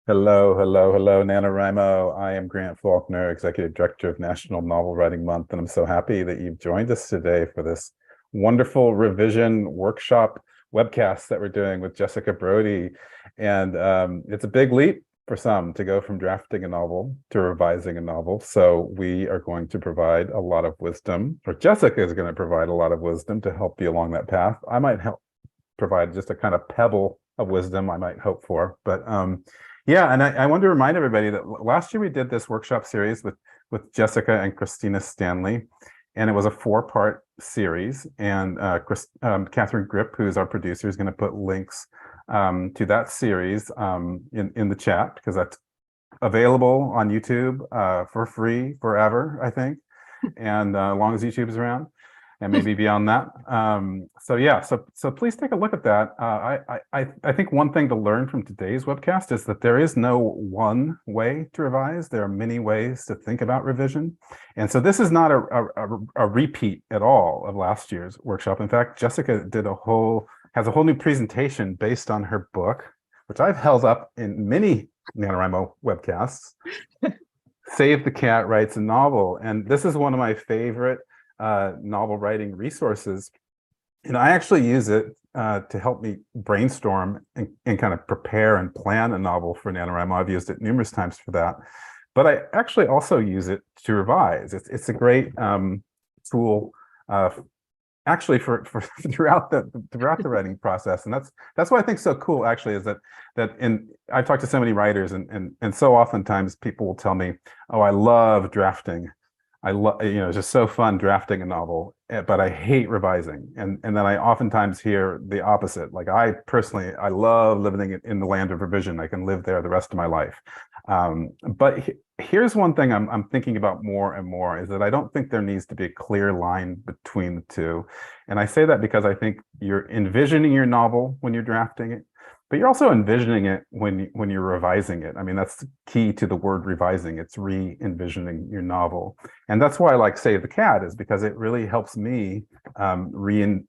Hello, NaNoWriMo. I am Grant Faulkner, Executive Director of National Novel Writing Month, and I'm so happy that you've joined us today for this wonderful revision workshop webcast that we're doing with Jessica Brody. And it's a big leap for some to go from drafting a novel to revising a novel. So we are going to provide a lot of wisdom, or Jessica is going to provide a lot of wisdom to help you along that path. I might help provide just a kind of pebble of wisdom I might hope for, but yeah, and I want to remind everybody that last year we did this workshop series with Jessica and Christina Stanley, and it was a 4-part series. And Catherine Grip, who's our producer, is going to put links to that series in the chat, because that's available on YouTube for free forever, I think, and as long as YouTube is around, and maybe beyond that. So yeah, so please take a look at that. I think one thing to learn from today's webcast is that there is no one way to revise. There are many ways to think about revision. And so this is not a repeat at all of last year's workshop. In fact, Jessica has a whole new presentation based on her book, which I've held up in many NaNoWriMo webcasts. Save the Cat Writes a Novel. And this is one of my favorite novel writing resources, and I actually use it to help me brainstorm and kind of prepare and plan a novel for NaNoWriMo. I've used it numerous times for that, but I actually also use it to revise. It's a great tool actually for throughout the writing process, and that's what I think so cool actually, is that I've talked to so many writers, and so oftentimes people will tell me, oh, I love drafting. I love, it's just so fun drafting a novel, but I hate revising. And then I oftentimes hear the opposite. Like, I love living in the land of revision. I can live there the rest of my life. But here's one thing I'm thinking about more and more, is that I don't think there needs to be a clear line between the two. And I say that because I think you're envisioning your novel when you're drafting it, but you're also envisioning it when you're revising it. I mean, that's the key to the word revising. It's re-envisioning your novel. And that's why I like Save the Cat, is because it really helps me envision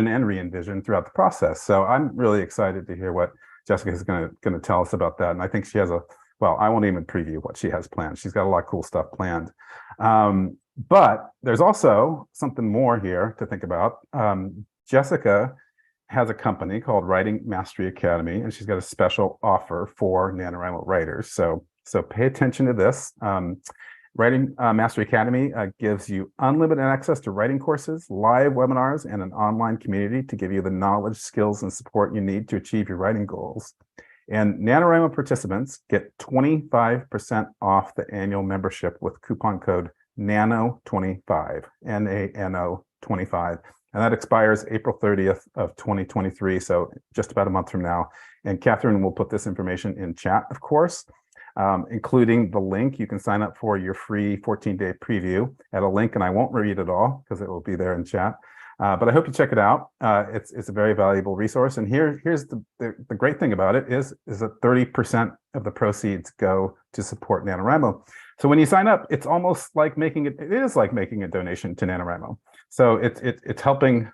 and re-envision throughout the process. So I'm really excited to hear what Jessica is going to tell us about that. And I think she has well, I won't even preview what she has planned. She's got a lot of cool stuff planned. But there's also something more here to think about. Jessica has a company called Writing Mastery Academy, and she's got a special offer for NaNoWriMo writers. So pay attention to this. Writing Mastery Academy gives you unlimited access to writing courses, live webinars, and an online community to give you the knowledge, skills, and support you need to achieve your writing goals. And NaNoWriMo participants get 25% off the annual membership with coupon code NANO25, NANO25. And that expires April 30th of 2023, so just about a month from now. And Catherine will put this information in chat, of course, including the link. You can sign up for your free 14-day preview at a link, and I won't read it all because it will be there in chat. But I hope you check it out. It's a very valuable resource. And here's the great thing about it is that 30% of the proceeds go to support NaNoWriMo. So when you sign up, it's almost like making a donation to NaNoWriMo. So it's helping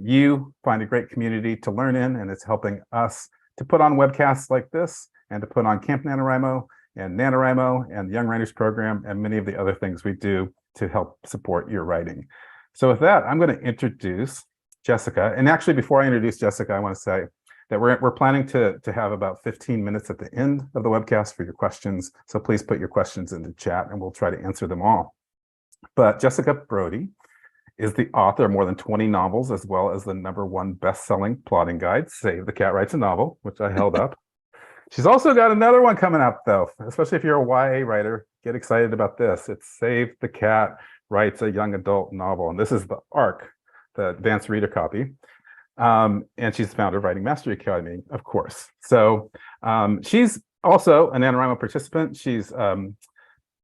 you find a great community to learn in, and it's helping us to put on webcasts like this, and to put on Camp NaNoWriMo and NaNoWriMo and the Young Writers Program, and many of the other things we do to help support your writing. So with that, I'm going to introduce Jessica. And actually, before I introduce Jessica, I want to say that we're planning to have about 15 minutes at the end of the webcast for your questions. So please put your questions in the chat, and we'll try to answer them all. But Jessica Brody is the author of more than 20 novels, as well as the #1 best-selling plotting guide, Save the Cat Writes a Novel, which I held up. She's also got another one coming up, though, especially if you're a YA writer. Get excited about this. It's Save the Cat Writes a Young Adult Novel. And this is the ARC, the Advanced Reader Copy. And she's the founder of Writing Mastery Academy, of course. So she's also a NaNoWriMo participant. She's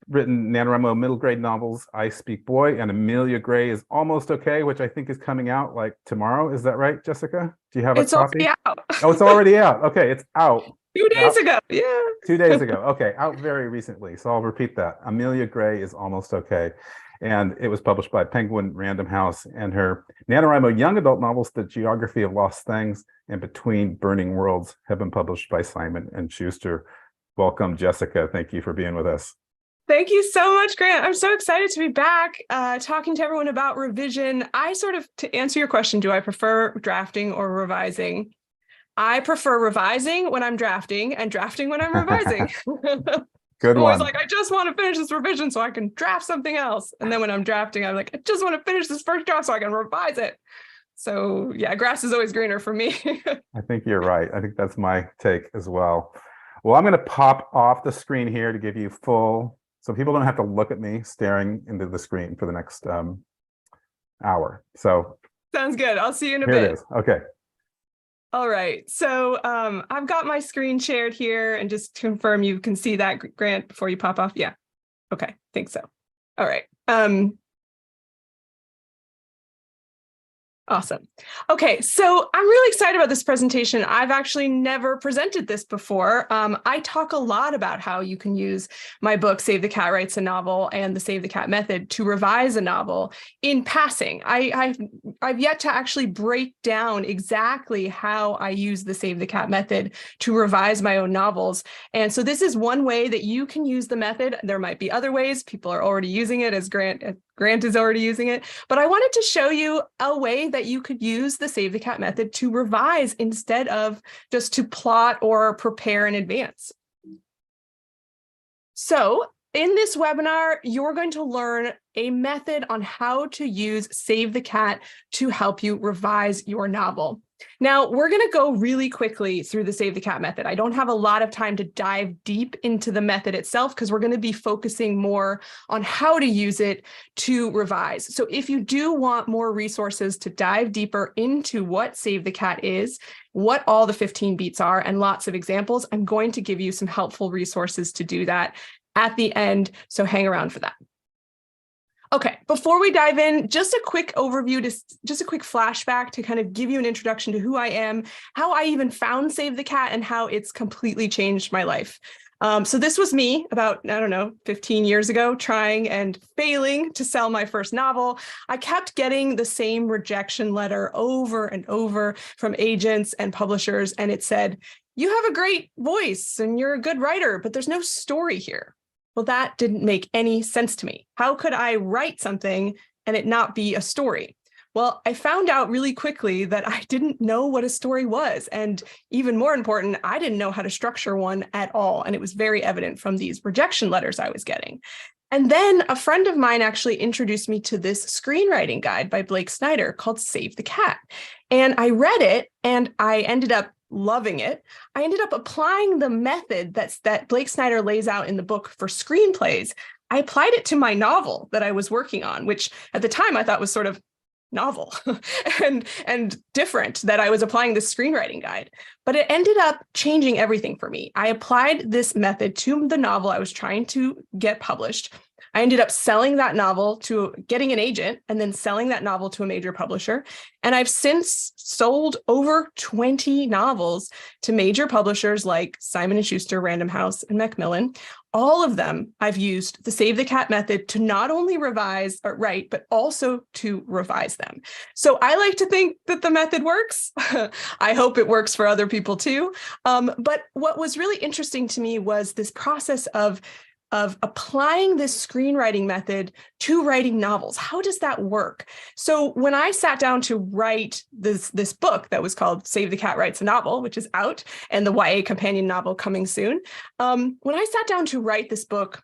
written NaNoWriMo middle grade novels, I Speak Boy, and Amelia Gray is Almost Okay, which I think is coming out like tomorrow. Is that right, Jessica? Do you have a copy? It's already out. Oh, it's already out. Okay, it's out. 2 days ago. Yeah. 2 days ago. Okay, out very recently. So I'll repeat that. Amelia Gray is Almost Okay. And it was published by Penguin Random House. And her NaNoWriMo young adult novels, The Geography of Lost Things and Between Burning Worlds, have been published by Simon and Schuster. Welcome, Jessica. Thank you for being with us. Thank you so much, Grant. I'm so excited to be back talking to everyone about revision. To answer your question, do I prefer drafting or revising? I prefer revising when I'm drafting and drafting when I'm revising. Good I'm always one. like, I just want to finish this revision so I can draft something else. And then when I'm drafting, I'm like, I just want to finish this first draft so I can revise it. So yeah, grass is always greener for me. I think you're right. I think that's my take as well. Well, I'm going to pop off the screen here to give you full, so people don't have to look at me staring into the screen for the next hour. So sounds good. I'll see you in a bit. Here it is. Okay. All right. So I've got my screen shared here, and just to confirm you can see that, Grant, before you pop off. Yeah. Okay. Think so. All right. Awesome. Okay, so I'm really excited about this presentation. I've actually never presented this before. I talk a lot about how you can use my book, Save the Cat Writes a Novel, and the Save the Cat method to revise a novel in passing. I've yet to actually break down exactly how I use the Save the Cat method to revise my own novels. And so this is one way that you can use the method. There might be other ways. People are already using it, as Grant is already using it, but I wanted to show you a way that you could use the Save the Cat method to revise instead of just to plot or prepare in advance. So in this webinar, you're going to learn a method on how to use Save the Cat to help you revise your novel. Now, we're going to go really quickly through the Save the Cat method. I don't have a lot of time to dive deep into the method itself because we're going to be focusing more on how to use it to revise. So if you do want more resources to dive deeper into what Save the Cat is, what all the 15 beats are, and lots of examples, I'm going to give you some helpful resources to do that at the end. So hang around for that. Okay, before we dive in, just a quick overview, just a quick flashback to kind of give you an introduction to who I am, how I even found Save the Cat, and how it's completely changed my life. So this was me about, 15 years ago, trying and failing to sell my first novel. I kept getting the same rejection letter over and over from agents and publishers, and it said, "You have a great voice and you're a good writer, but there's no story here." Well, that didn't make any sense to me. How could I write something and it not be a story? Well, I found out really quickly that I didn't know what a story was. And even more important, I didn't know how to structure one at all. And it was very evident from these rejection letters I was getting. And then a friend of mine actually introduced me to this screenwriting guide by Blake Snyder called Save the Cat. And I read it and I ended up loving it. I ended up applying the method that Blake Snyder lays out in the book for screenplays. I applied it to my novel that I was working on, which at the time I thought was sort of novel and different, that I was applying this screenwriting guide. But it ended up changing everything for me. I applied this method to the novel I was trying to get published. I ended up selling that novel to getting an agent and then selling that novel to a major publisher. And I've since sold over 20 novels to major publishers like Simon and Schuster, Random House, and Macmillan. All of them, I've used the Save the Cat method to not only revise or write, but also to revise them. So I like to think that the method works. I hope it works for other people too. But what was really interesting to me was this process of applying this screenwriting method to writing novels. How does that work? So when I sat down to write this book that was called Save the Cat Writes a Novel, which is out, and the YA companion novel coming soon, when I sat down to write this book,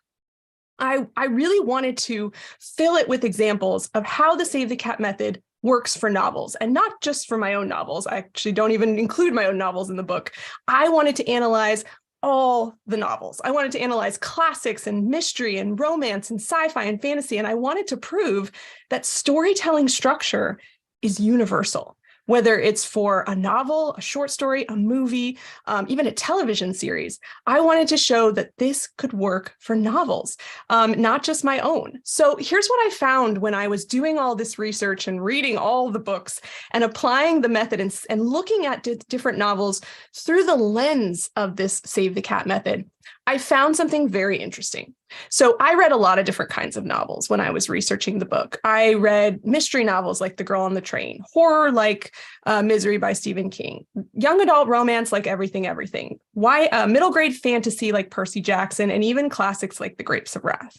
I really wanted to fill it with examples of how the Save the Cat method works for novels, and not just for my own novels. I actually don't even include my own novels in the book. I wanted to analyze all the novels. I wanted to analyze classics and mystery and romance and sci-fi and fantasy. And I wanted to prove that storytelling structure is universal, whether it's for a novel, a short story, a movie, even a television series. I wanted to show that this could work for novels, not just my own. So here's what I found when I was doing all this research and reading all the books and applying the method and looking at different novels through the lens of this Save the Cat method. I found something very interesting. So I read a lot of different kinds of novels when I was researching the book. I read mystery novels like The Girl on the Train, horror like Misery by Stephen King, young adult romance like Everything, Everything, middle grade fantasy like Percy Jackson, and even classics like The Grapes of Wrath.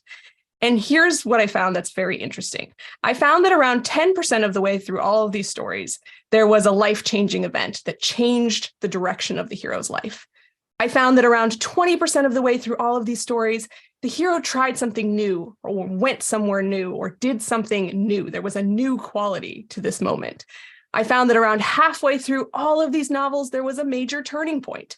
And here's what I found that's very interesting. I found that around 10% of the way through all of these stories, there was a life-changing event that changed the direction of the hero's life. I found that around 20% of the way through all of these stories, the hero tried something new or went somewhere new or did something new. There was a new quality to this moment. I found that around halfway through all of these novels, there was a major turning point.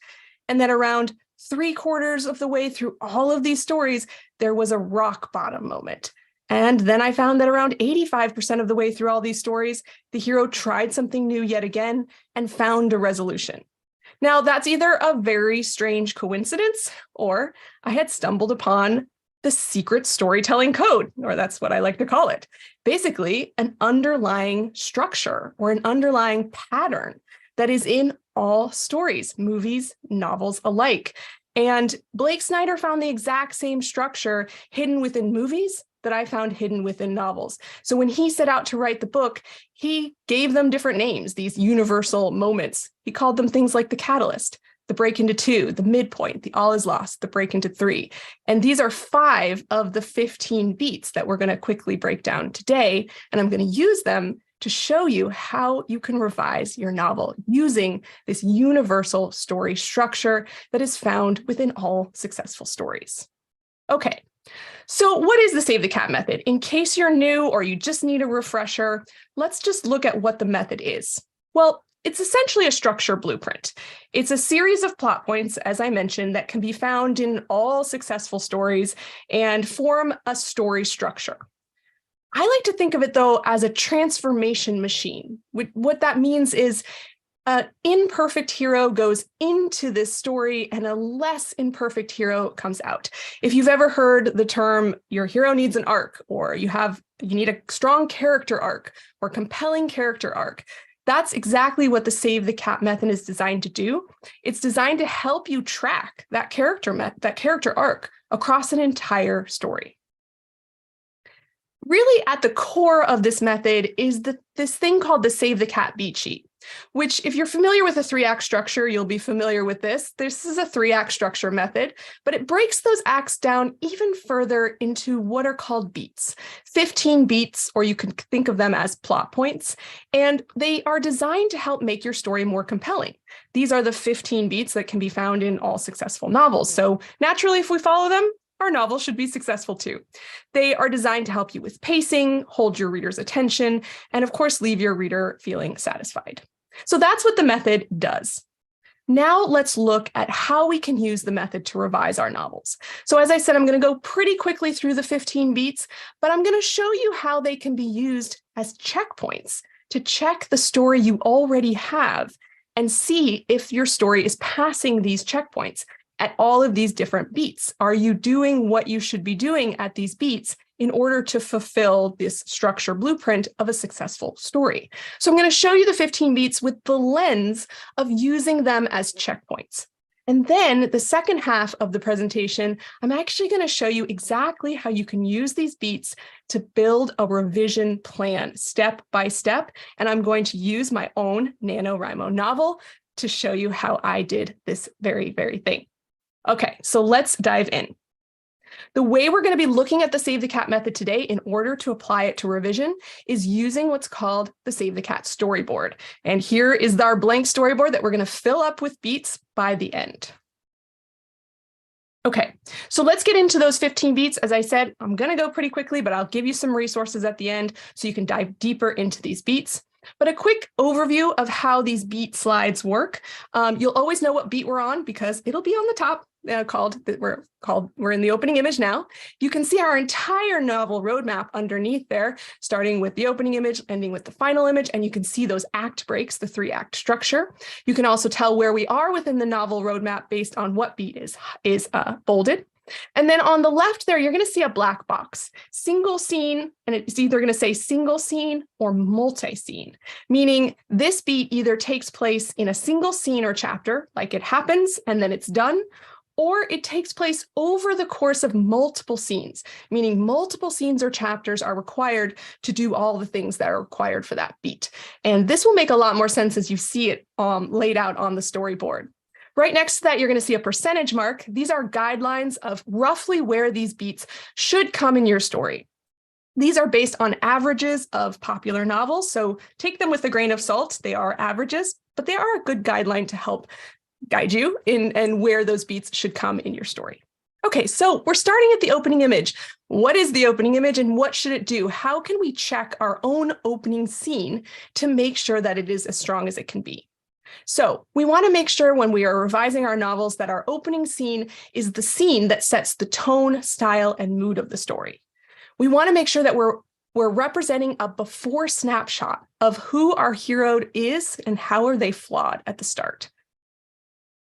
And that around 3/4 of the way through all of these stories, there was a rock bottom moment. And then I found that around 85% of the way through all these stories, the hero tried something new yet again and found a resolution. Now, that's either a very strange coincidence, or I had stumbled upon the secret storytelling code, or that's what I like to call it. Basically, an underlying structure or an underlying pattern that is in all stories, movies, novels alike. And Blake Snyder found the exact same structure hidden within movies that I found hidden within novels. So when he set out to write the book, he gave them different names, these universal moments. He called them things like the catalyst, the break into 2, the midpoint, the all is lost, the break into 3. And these are 5 of the 15 beats that we're going to quickly break down today. And I'm going to use them to show you how you can revise your novel using this universal story structure that is found within all successful stories. Okay. So what is the Save the Cat method? In case you're new or you just need a refresher, let's just look at what the method is. Well, it's essentially a structure blueprint. It's a series of plot points, as I mentioned, that can be found in all successful stories and form a story structure. I like to think of it, though, as a transformation machine. What that means is an imperfect hero goes into this story and a less imperfect hero comes out. If you've ever heard the term, your hero needs an arc, or you need a strong character arc or compelling character arc, that's exactly what the Save the Cat method is designed to do. It's designed to help you track that character arc across an entire story. Really, at the core of this method is this thing called the Save the Cat beat sheet, which, if you're familiar with a 3-act structure, you'll be familiar with this. This is a 3-act structure method, but it breaks those acts down even further into what are called beats, 15 beats, or you can think of them as plot points, and they are designed to help make your story more compelling. These are the 15 beats that can be found in all successful novels. So naturally, if we follow them, our novel should be successful too. They are designed to help you with pacing, hold your reader's attention, and of course, leave your reader feeling satisfied. So that's what the method does. Now let's look at how we can use the method to revise our novels. So as I said, I'm going to go pretty quickly through the 15 beats, but I'm going to show you how they can be used as checkpoints to check the story you already have and see if your story is passing these checkpoints at all of these different beats. Are you doing what you should be doing at these beats in order to fulfill this structure blueprint of a successful story? So I'm going to show you the 15 beats with the lens of using them as checkpoints. And then the second half of the presentation, I'm actually going to show you exactly how you can use these beats to build a revision plan step by step. And I'm going to use my own NaNoWriMo novel to show you how I did this very, very thing. Okay, so let's dive in. The way we're going to be looking at the Save the Cat method today in order to apply it to revision is using what's called the Save the Cat storyboard. And here is our blank storyboard that we're going to fill up with beats by the end. Okay, so let's get into those 15 beats. As I said, I'm going to go pretty quickly, but I'll give you some resources at the end so you can dive deeper into these beats. But a quick overview of how these beat slides work. You'll always know what beat we're on because it'll be on the top. We're in the opening image now. You can see our entire novel roadmap underneath there, starting with the opening image, ending with the final image, and you can see those act breaks, the 3-act structure. You can also tell where we are within the novel roadmap based on what beat is bolded. And then on the left there, you're going to see a black box, single scene, and it's either going to say single scene or multi-scene, meaning this beat either takes place in a single scene or chapter, like it happens and then it's done, or it takes place over the course of multiple scenes, meaning multiple scenes or chapters are required to do all the things that are required for that beat. And this will make a lot more sense as you see it laid out on the storyboard. Right next to that, you're going to see a percentage mark. These are guidelines of roughly where these beats should come in your story. These are based on averages of popular novels, so take them with a grain of salt. They are averages, but they are a good guideline to help guide you in and where those beats should come in your story. Okay, so we're starting at the opening image. What is the opening image and what should it do? How can we check our own opening scene to make sure that it is as strong as it can be? So we want to make sure when we are revising our novels that our opening scene is the scene that sets the tone, style, and mood of the story. We want to make sure that we're representing a before snapshot of who our hero is and how are they flawed at the start.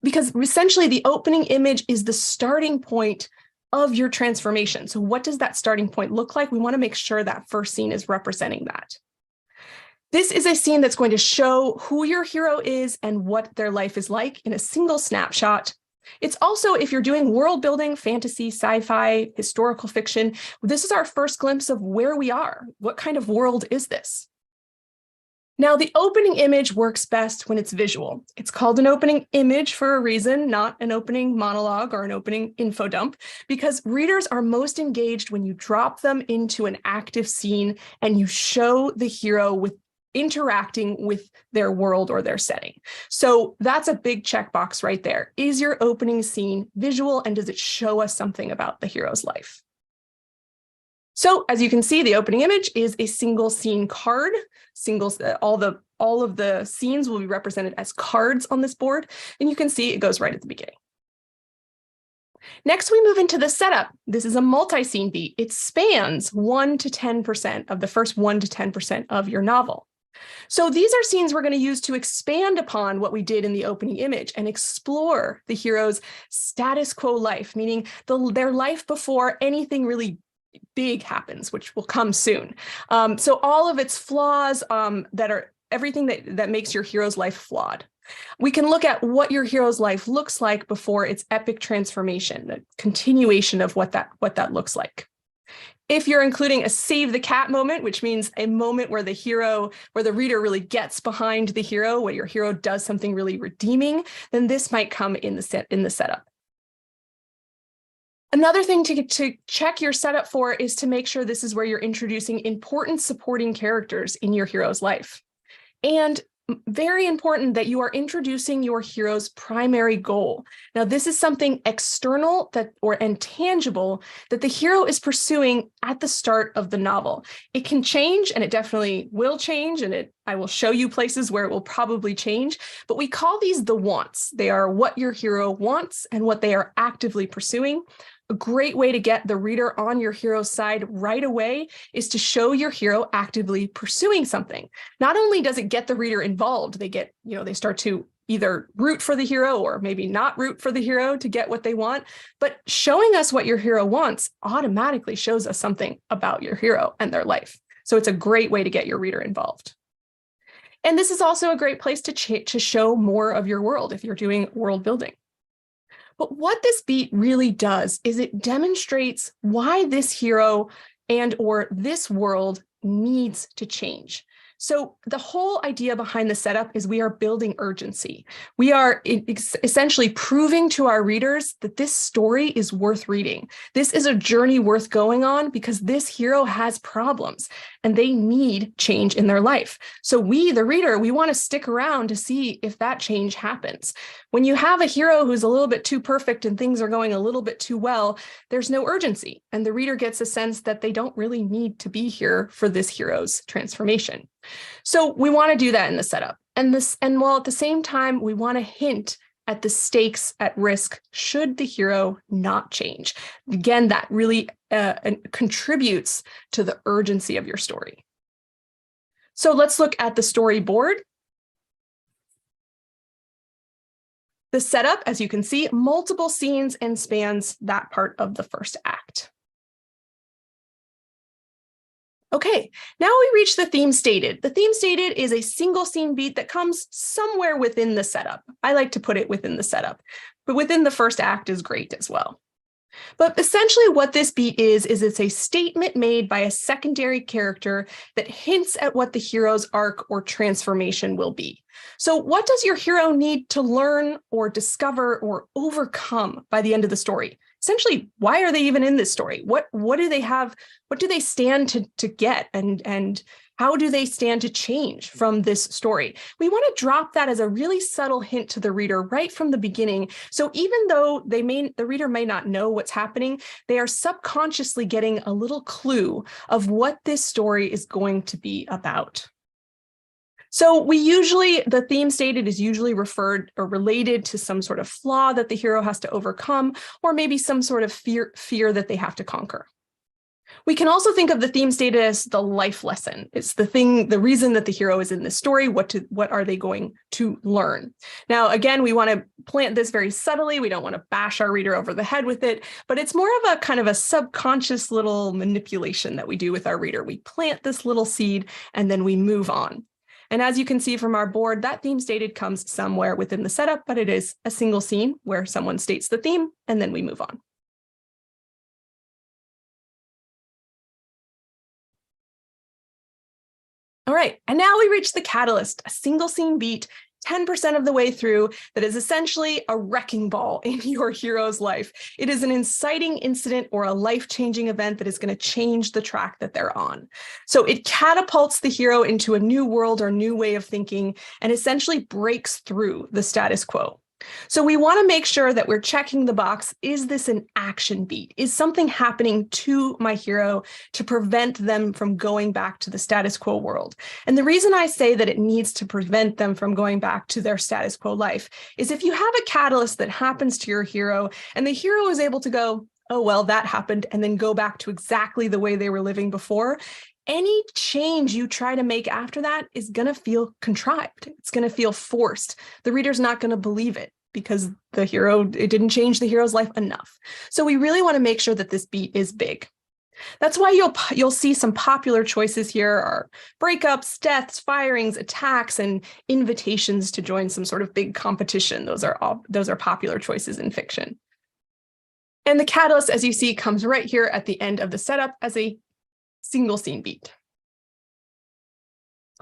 Because essentially the opening image is the starting point of your transformation. So what does that starting point look like? We want to make sure that first scene is representing that. This is a scene that's going to show who your hero is and what their life is like in a single snapshot. It's also, if you're doing world building, fantasy, sci-fi, historical fiction, this is our first glimpse of where we are. What kind of world is this? Now, the opening image works best when it's visual. It's called an opening image for a reason, not an opening monologue or an opening info dump, because readers are most engaged when you drop them into an active scene and you show the hero with interacting with their world or their setting. So that's a big checkbox right there. Is your opening scene visual and does it show us something about the hero's life? So as you can see, the opening image is a single scene card. All of the scenes will be represented as cards on this board, and you can see it goes right at the beginning. Next, we move into the setup. This is a multi-scene beat. It spans 1 to 10% of the first 1 to 10% of your novel. So these are scenes we're going to use to expand upon what we did in the opening image and explore the hero's status quo life, meaning their life before anything really big happens, which will come soon. So all of its flaws that are everything that makes your hero's life flawed. We can look at what your hero's life looks like before its epic transformation, the continuation of what that looks like. If you're including a save the cat moment, which means a moment where the reader really gets behind the hero, where your hero does something really redeeming, then this might come in the setup. Another thing to check your setup for is to make sure this is where you're introducing important supporting characters in your hero's life. And very important that you are introducing your hero's primary goal. Now, this is something external and tangible that the hero is pursuing at the start of the novel. It can change, and it definitely will change, and I will show you places where it will probably change, but we call these the wants. They are what your hero wants and what they are actively pursuing. A great way to get the reader on your hero's side right away is to show your hero actively pursuing something. Not only does it get the reader involved, they start to either root for the hero or maybe not root for the hero to get what they want, but showing us what your hero wants automatically shows us something about your hero and their life. So it's a great way to get your reader involved. And this is also a great place to show more of your world if you're doing world building. But what this beat really does is it demonstrates why this hero and/or this world needs to change. So the whole idea behind the setup is we are building urgency. We are essentially proving to our readers that this story is worth reading. This is a journey worth going on because this hero has problems and they need change in their life. So we, the reader, we want to stick around to see if that change happens. When you have a hero who's a little bit too perfect and things are going a little bit too well, there's no urgency. And the reader gets a sense that they don't really need to be here for this hero's transformation. So we want to do that in the setup. And while at the same time, we want to hint at the stakes at risk should the hero not change. Again, that really contributes to the urgency of your story. So let's look at the storyboard. The setup, as you can see, multiple scenes and spans that part of the first act. Okay, now we reach the theme stated. The theme stated is a single scene beat that comes somewhere within the setup. I like to put it within the setup, but within the first act is great as well. But essentially what this beat is it's a statement made by a secondary character that hints at what the hero's arc or transformation will be. So what does your hero need to learn or discover or overcome by the end of the story? Essentially, why are they even in this story? What do they have? What do they stand to get? And how do they stand to change from this story? We want to drop that as a really subtle hint to the reader right from the beginning. So even though the reader may not know what's happening, they are subconsciously getting a little clue of what this story is going to be about. So the theme stated is usually referred or related to some sort of flaw that the hero has to overcome, or maybe some sort of fear that they have to conquer. We can also think of the theme stated as the life lesson. It's the reason that the hero is in this story. What are they going to learn? Now, again, we want to plant this very subtly. We don't want to bash our reader over the head with it, but it's more of a kind of a subconscious little manipulation that we do with our reader. We plant this little seed and then we move on. And as you can see from our board, that theme stated comes somewhere within the setup, but it is a single scene where someone states the theme and then we move on. All right, and now we reach the catalyst, a single scene beat 10% of the way through that is essentially a wrecking ball in your hero's life. It is an inciting incident or a life-changing event that is going to change the track that they're on. So it catapults the hero into a new world or new way of thinking and essentially breaks through the status quo. So we want to make sure that we're checking the box. Is this an action beat? Is something happening to my hero to prevent them from going back to the status quo world? And the reason I say that it needs to prevent them from going back to their status quo life is if you have a catalyst that happens to your hero and the hero is able to go, oh, well, that happened, and then go back to exactly the way they were living before, any change you try to make after that is going to feel contrived. It's going to feel forced. The reader's not going to believe it because it didn't change the hero's life enough. So we really want to make sure that this beat is big. That's why you'll see some popular choices here are breakups, deaths, firings, attacks, and invitations to join some sort of big competition. Those are popular choices in fiction. And the catalyst, as you see, comes right here at the end of the setup as a single scene beat.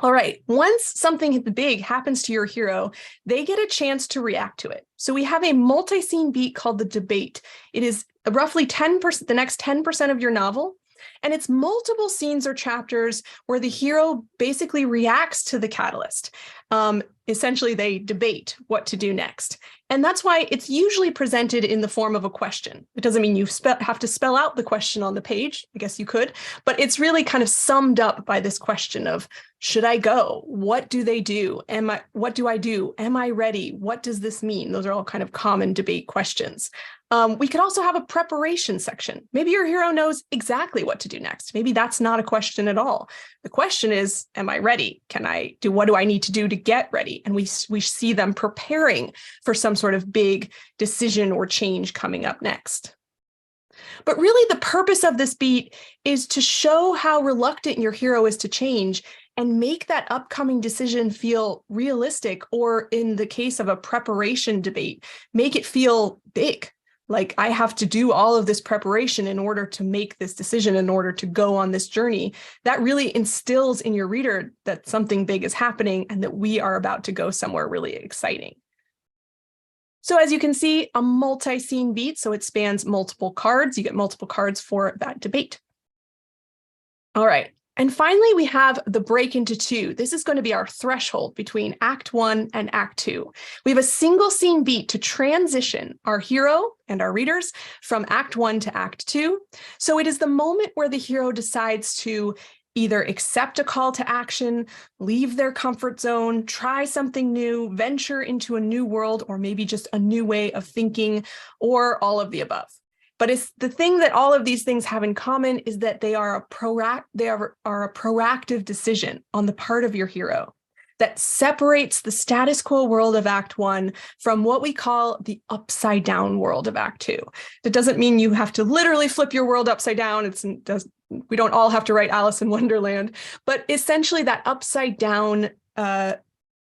All right, once something big happens to your hero, they get a chance to react to it. So we have a multi-scene beat called the debate. It is roughly 10%, the next 10% of your novel, and it's multiple scenes or chapters where the hero basically reacts to the catalyst. Essentially, they debate what to do next. And that's why it's usually presented in the form of a question. It doesn't mean you have to spell out the question on the page. I guess you could, but it's really kind of summed up by this question of, should I go? What do they do? What do I do? Am I ready? What does this mean? Those are all kind of common debate questions. We could also have a preparation section. Maybe your hero knows exactly what to do next. Maybe that's not a question at all. The question is, am I ready? What do I need to do to get ready? And we see them preparing for some sort of big decision or change coming up next. But really the purpose of this beat is to show how reluctant your hero is to change and make that upcoming decision feel realistic, or in the case of a preparation debate, make it feel big. Like I have to do all of this preparation in order to make this decision, in order to go on this journey. That really instills in your reader that something big is happening and that we are about to go somewhere really exciting. So as you can see, a multi-scene beat, so it spans multiple cards. You get multiple cards for that debate. All right. And finally, we have the break into two. This is going to be our threshold between Act 1 and Act 2. We have a single scene beat to transition our hero and our readers from Act 1 to Act 2. So it is the moment where the hero decides to either accept a call to action, leave their comfort zone, try something new, venture into a new world, or maybe just a new way of thinking, or all of the above. But it's the thing that all of these things have in common is that they are a proactive decision on the part of your hero. that separates the status quo world of Act 1 from what we call the upside down world of Act 2. That doesn't mean you have to literally flip your world upside down. We don't all have to write Alice in Wonderland, but essentially that upside down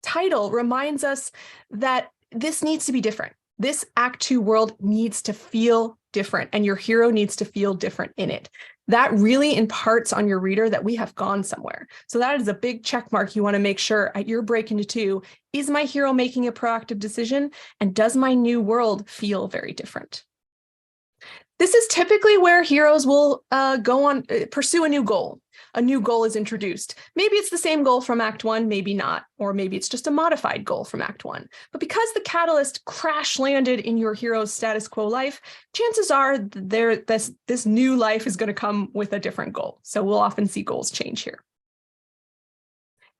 title reminds us that this needs to be different. This Act 2 world needs to feel different, and your hero needs to feel different in it. That really imparts on your reader that we have gone somewhere. So that is a big check mark you want to make sure at your break into 2. Is my hero making a proactive decision? And does my new world feel very different? This is typically where heroes will pursue a new goal. A new goal is introduced. Maybe it's the same goal from Act 1, maybe not, or maybe it's just a modified goal from Act 1. But because the catalyst crash landed in your hero's status quo life, chances are this new life is going to come with a different goal. So we'll often see goals change here.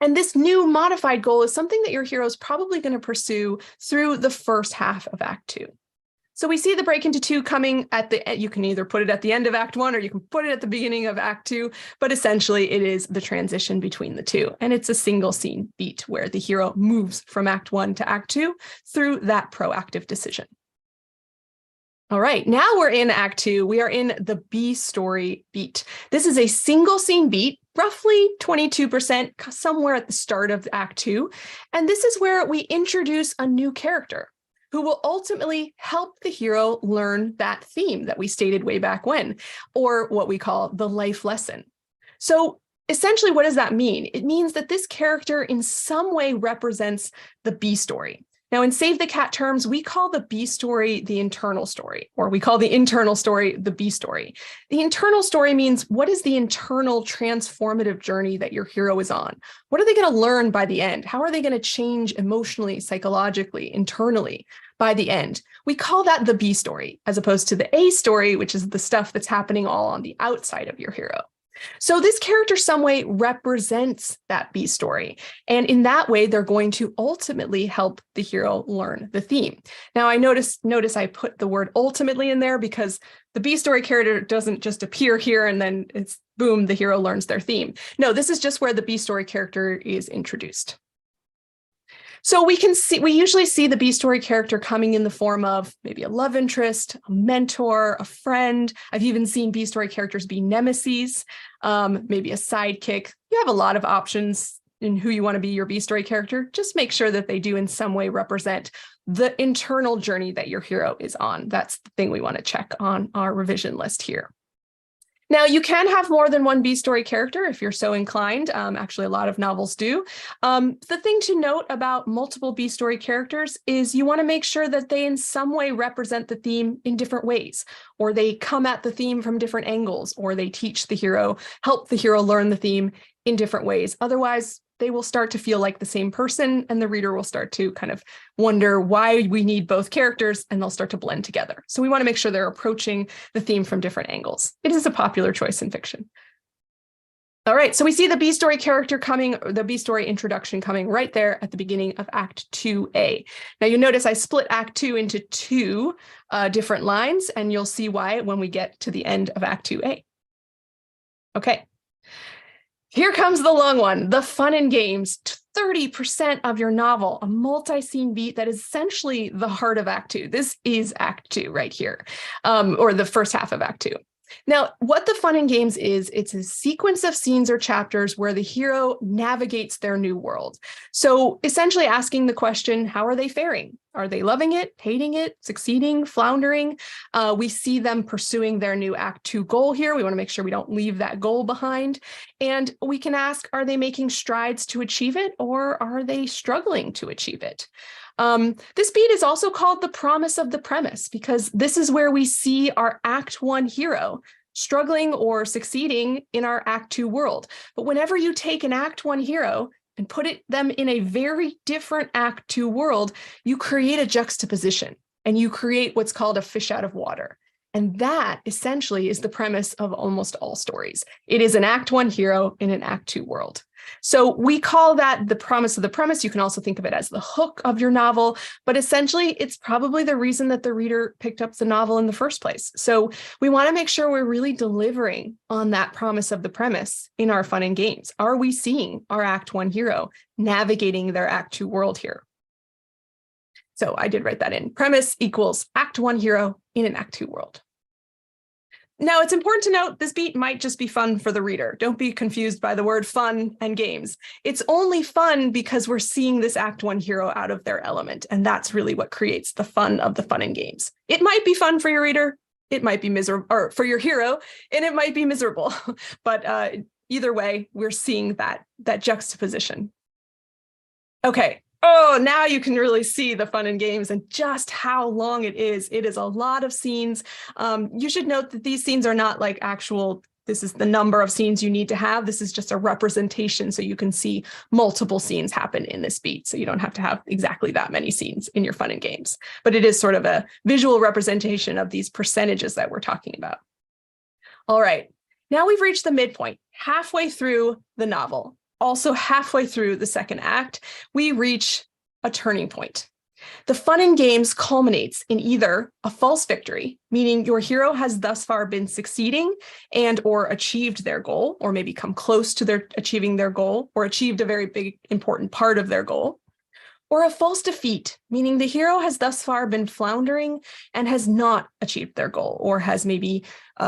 And this new modified goal is something that your hero is probably going to pursue through the first half of Act 2. So we see the break into 2 coming at the end. You can either put it at the end of Act 1 or you can put it at the beginning of Act 2, but essentially it is the transition between the two. And it's a single scene beat where the hero moves from Act 1 to Act 2 through that proactive decision. All right, now we're in Act 2. We are in the B story beat. This is a single scene beat, roughly 22%, somewhere at the start of Act 2. And this is where we introduce a new character who will ultimately help the hero learn that theme that we stated way back when, or what we call the life lesson. So essentially, what does that mean? It means that this character in some way represents the B story. Now, in Save the Cat terms, we call the B story the internal story, or we call the internal story the B story. The internal story means, what is the internal transformative journey that your hero is on? What are they going to learn by the end? How are they going to change emotionally, psychologically, internally by the end? We call that the B story, as opposed to the A story, which is the stuff that's happening all on the outside of your hero. So this character some way represents that B story. And in that way, they're going to ultimately help the hero learn the theme. Now, I notice I put the word ultimately in there because the B story character doesn't just appear here and then it's boom, the hero learns their theme. No, this is just where the B story character is introduced. So we usually see the B story character coming in the form of maybe a love interest, a mentor, a friend. I've even seen B story characters be nemesis, maybe a sidekick. You have a lot of options in who you want to be your B story character. Just make sure that they do in some way represent the internal journey that your hero is on. That's the thing we want to check on our revision list here. Now, you can have more than one B story character if you're so inclined. Actually, a lot of novels do. The thing to note about multiple B story characters is you want to make sure that they in some way represent the theme in different ways, or they come at the theme from different angles, or they help the hero learn the theme in different ways. Otherwise, they will start to feel like the same person, and the reader will start to kind of wonder why we need both characters, and they'll start to blend together. So we want to make sure they're approaching the theme from different angles. It is a popular choice in fiction. All right, so we see the B story character coming, the B story introduction coming right there at the beginning of Act 2A. Now you notice I split Act 2 into 2 different lines, and you'll see why when we get to the end of Act 2A. Okay. Here comes the long one, the fun and games, 30% of your novel, a multi-scene beat that is essentially the heart of Act 2. This is Act 2 right here, or the first half of Act 2. Now, what the fun and games is, it's a sequence of scenes or chapters where the hero navigates their new world. So essentially asking the question, how are they faring? Are they loving it, hating it, succeeding, floundering? We see them pursuing their new Act 2 goal here. We want to make sure we don't leave that goal behind. And we can ask, are they making strides to achieve it, or are they struggling to achieve it? This beat is also called the promise of the premise, because this is where we see our Act 1 hero struggling or succeeding in our Act 2 world. But whenever you take an Act 1 hero and put them in a very different Act 2 world, you create a juxtaposition and you create what's called a fish out of water. And that essentially is the premise of almost all stories. It is an Act 1 hero in an Act 2 world. So we call that the promise of the premise. You can also think of it as the hook of your novel, but essentially it's probably the reason that the reader picked up the novel in the first place. So we want to make sure we're really delivering on that promise of the premise in our fun and games. Are we seeing our Act 1 hero navigating their Act 2 world here? So I did write that in. Premise equals Act 1 hero in an Act 2 world. Now, it's important to note this beat might just be fun for the reader. Don't be confused by the word fun and games. It's only fun because we're seeing this Act 1 hero out of their element, and that's really what creates the fun of the fun and games. It might be fun for your reader, it might be miserable, or for your hero, and it might be miserable. But either way, we're seeing that juxtaposition. Okay. Oh, now you can really see the fun and games and just how long it is. It is a lot of scenes. You should note that these scenes are not like actual, this is the number of scenes you need to have. This is just a representation so you can see multiple scenes happen in this beat. So you don't have to have exactly that many scenes in your fun and games. But it is sort of a visual representation of these percentages that we're talking about. All right, now we've reached the midpoint, halfway through the novel. Also halfway through the second act, we reach a turning point. The fun and games culminates in either a false victory, meaning your hero has thus far been succeeding and or achieved their goal, or maybe come close to achieving their goal, or achieved a very big, important part of their goal, or a false defeat, meaning the hero has thus far been floundering and has not achieved their goal, or has maybe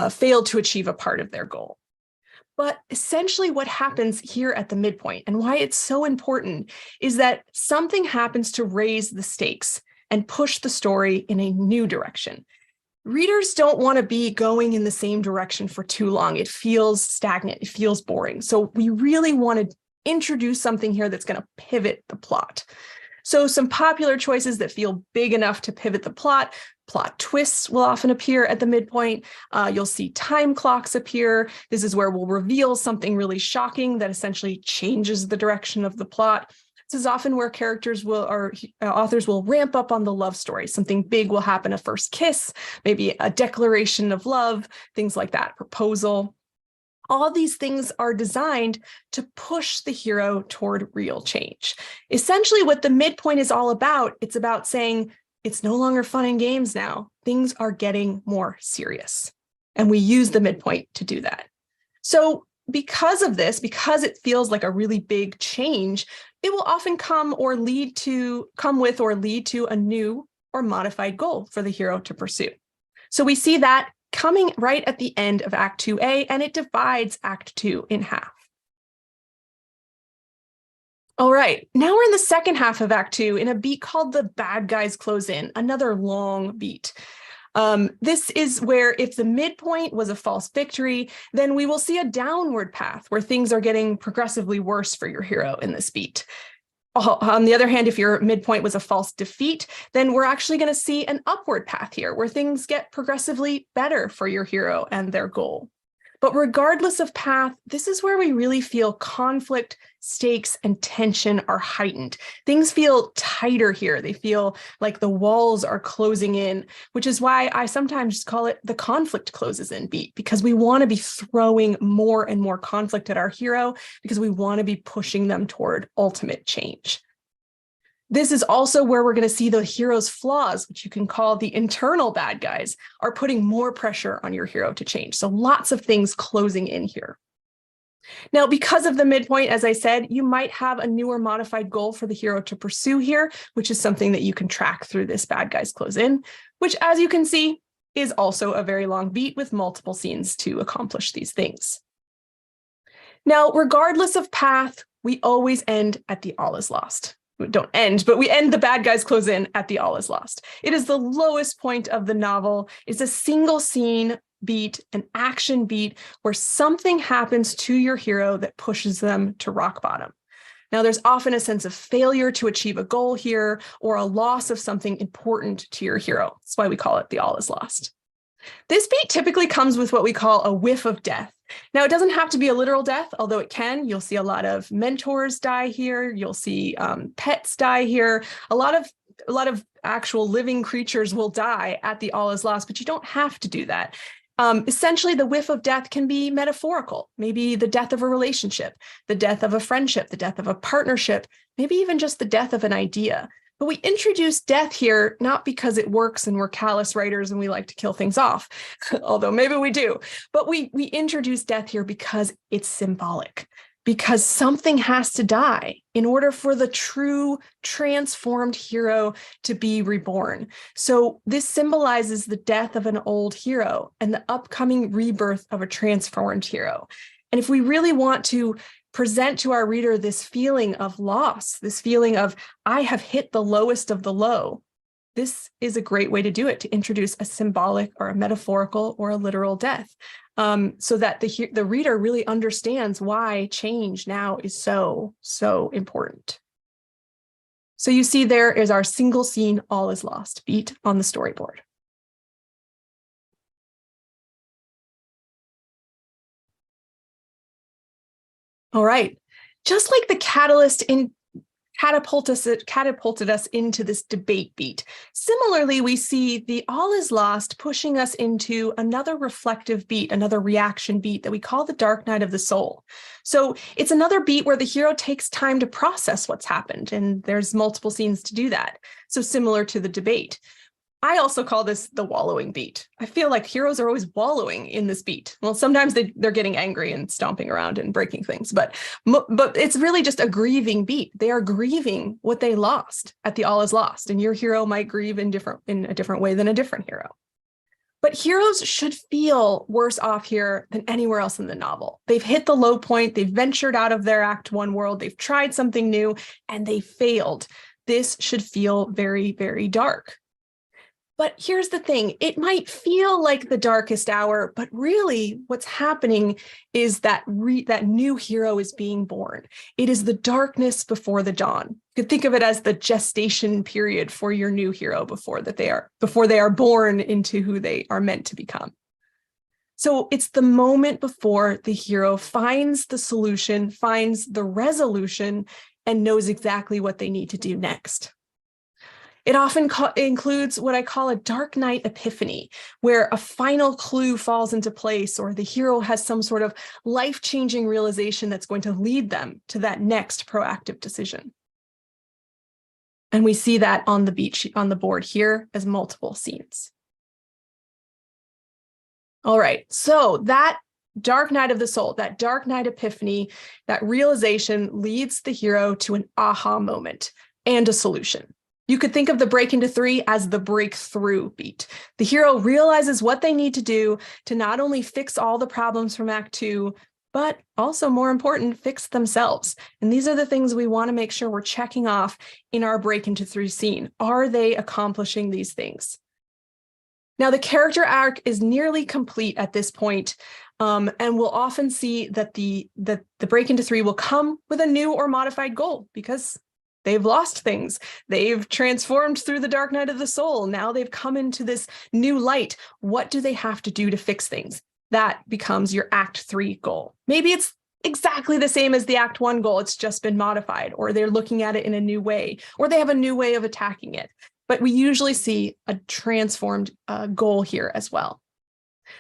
failed to achieve a part of their goal. But essentially what happens here at the midpoint and why it's so important is that something happens to raise the stakes and push the story in a new direction. Readers don't want to be going in the same direction for too long. It feels stagnant. It feels boring. So we really want to introduce something here that's going to pivot the plot. So some popular choices that feel big enough to pivot the plot twists will often appear at the midpoint. You'll see time clocks appear. This is where we'll reveal something really shocking that essentially changes the direction of the plot. This is often where authors will ramp up on the love story. Something big will happen, a first kiss, maybe a declaration of love, things like that, proposal. All these things are designed to push the hero toward real change. Essentially, what the midpoint is all about, it's about saying, it's no longer fun and games now. Things are getting more serious. And we use the midpoint to do that. So because of this, because it feels like a really big change, it will often come with or lead to a new or modified goal for the hero to pursue. So we see that coming right at the end of Act 2A, and it divides Act 2 in half. All right, now we're in the second half of Act 2 in a beat called The Bad Guys Close In, another long beat. This is where if the midpoint was a false victory, then we will see a downward path where things are getting progressively worse for your hero in this beat. On the other hand, if your midpoint was a false defeat, then we're actually going to see an upward path here where things get progressively better for your hero and their goal. But regardless of path, this is where we really feel conflict, stakes, and tension are heightened. Things feel tighter here. They feel like the walls are closing in, which is why I sometimes call it the conflict closes in beat, because we want to be throwing more and more conflict at our hero because we want to be pushing them toward ultimate change. This is also where we're going to see the hero's flaws, which you can call the internal bad guys, are putting more pressure on your hero to change. So lots of things closing in here. Now, because of the midpoint, as I said, you might have a newer modified goal for the hero to pursue here, which is something that you can track through this bad guys close in, which, as you can see, is also a very long beat with multiple scenes to accomplish these things. Now, regardless of path, we always end at the all is lost. Don't end, but we end the bad guys close in at the all is lost. It is the lowest point of the novel. It's a single scene beat, an action beat where something happens to your hero that pushes them to rock bottom. Now, there's often a sense of failure to achieve a goal here or a loss of something important to your hero. That's why we call it the all is lost. This beat typically comes with what we call a whiff of death. Now, it doesn't have to be a literal death, although it can. You'll see a lot of mentors die here. You'll see pets die here. A lot of actual living creatures will die at the all is lost, but you don't have to do that. Essentially, the whiff of death can be metaphorical, maybe the death of a relationship, the death of a friendship, the death of a partnership, maybe even just the death of an idea. But we introduce death here, not because it works and we're callous writers and we like to kill things off, although maybe we do, but we introduce death here because it's symbolic, because something has to die in order for the true transformed hero to be reborn. So this symbolizes the death of an old hero and the upcoming rebirth of a transformed hero. And if we really want to present to our reader this feeling of loss, this feeling of, I have hit the lowest of the low, this is a great way to do it, to introduce a symbolic or a metaphorical or a literal death, so that the reader really understands why change now is so, so important. So you see there is our single scene, all is lost beat on the storyboard. All right, just like the catalyst catapulted us into this debate beat. Similarly, we see the all is lost pushing us into another reflective beat, another reaction beat that we call the dark night of the soul. So it's another beat where the hero takes time to process what's happened, and there's multiple scenes to do that. So similar to the debate. I also call this the wallowing beat. I feel like heroes are always wallowing in this beat. Well, sometimes they're getting angry and stomping around and breaking things, but it's really just a grieving beat. They are grieving what they lost at the all is lost, and your hero might grieve in a different way than a different hero. But heroes should feel worse off here than anywhere else in the novel. They've hit the low point, they've ventured out of their Act 1 world, they've tried something new, and they failed. This should feel very, very dark. But here's the thing, it might feel like the darkest hour, but really what's happening is that that new hero is being born. It is the darkness before the dawn. You could think of it as the gestation period for your new hero before they are born into who they are meant to become. So it's the moment before the hero finds the solution, finds the resolution, and knows exactly what they need to do next. It often includes what I call a dark night epiphany, where a final clue falls into place or the hero has some sort of life-changing realization that's going to lead them to that next proactive decision. And we see that on the board here as multiple scenes. All right, so that dark night of the soul, that dark night epiphany, that realization leads the hero to an aha moment and a solution. You could think of the break into 3 as the breakthrough beat. The hero realizes what they need to do to not only fix all the problems from Act 2, but also more important, fix themselves. And these are the things we want to make sure we're checking off in our break into 3 scene. Are they accomplishing these things? Now, the character arc is nearly complete at this point, and we'll often see that the break into 3 will come with a new or modified goal because they've lost things. They've transformed through the dark night of the soul. Now they've come into this new light. What do they have to do to fix things? That becomes your Act 3 goal. Maybe it's exactly the same as the Act 1 goal. It's just been modified, or they're looking at it in a new way, or they have a new way of attacking it. But we usually see a transformed goal here as well.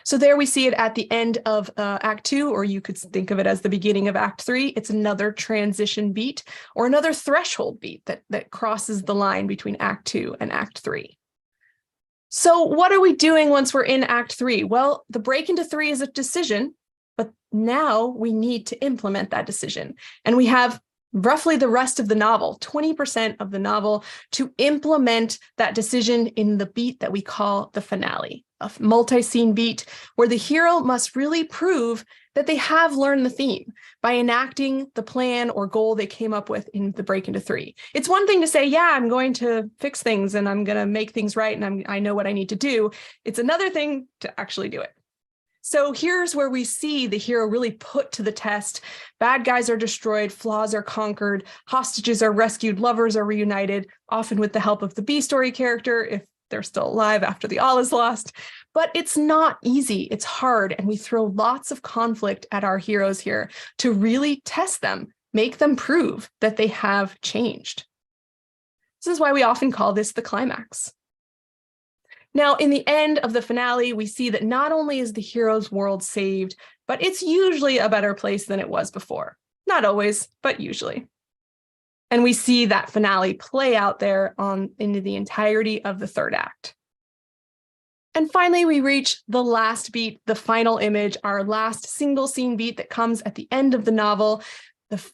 So there we see it at the end of Act 2, or you could think of it as the beginning of Act 3. It's another transition beat or another threshold beat that crosses the line between Act 2 and Act 3. So what are we doing once we're in Act 3? Well, the break into 3 is a decision, but now we need to implement that decision. And we have roughly the rest of the novel, 20% of the novel, to implement that decision in the beat that we call the finale, a multi-scene beat where the hero must really prove that they have learned the theme by enacting the plan or goal they came up with in the break into 3. It's one thing to say, yeah, I'm going to fix things and I'm going to make things right and I know what I need to do. It's another thing to actually do it. So here's where we see the hero really put to the test. Bad guys are destroyed, flaws are conquered, hostages are rescued, lovers are reunited, often with the help of the B-story character if they're still alive after the all is lost. But it's not easy, it's hard, and we throw lots of conflict at our heroes here to really test them, make them prove that they have changed. This is why we often call this the climax. Now, in the end of the finale, we see that not only is the hero's world saved, but it's usually a better place than it was before. Not always, but usually. And we see that finale play out there into the entirety of the third act. And finally, we reach the last beat, the final image, our last single scene beat that comes at the end of the novel.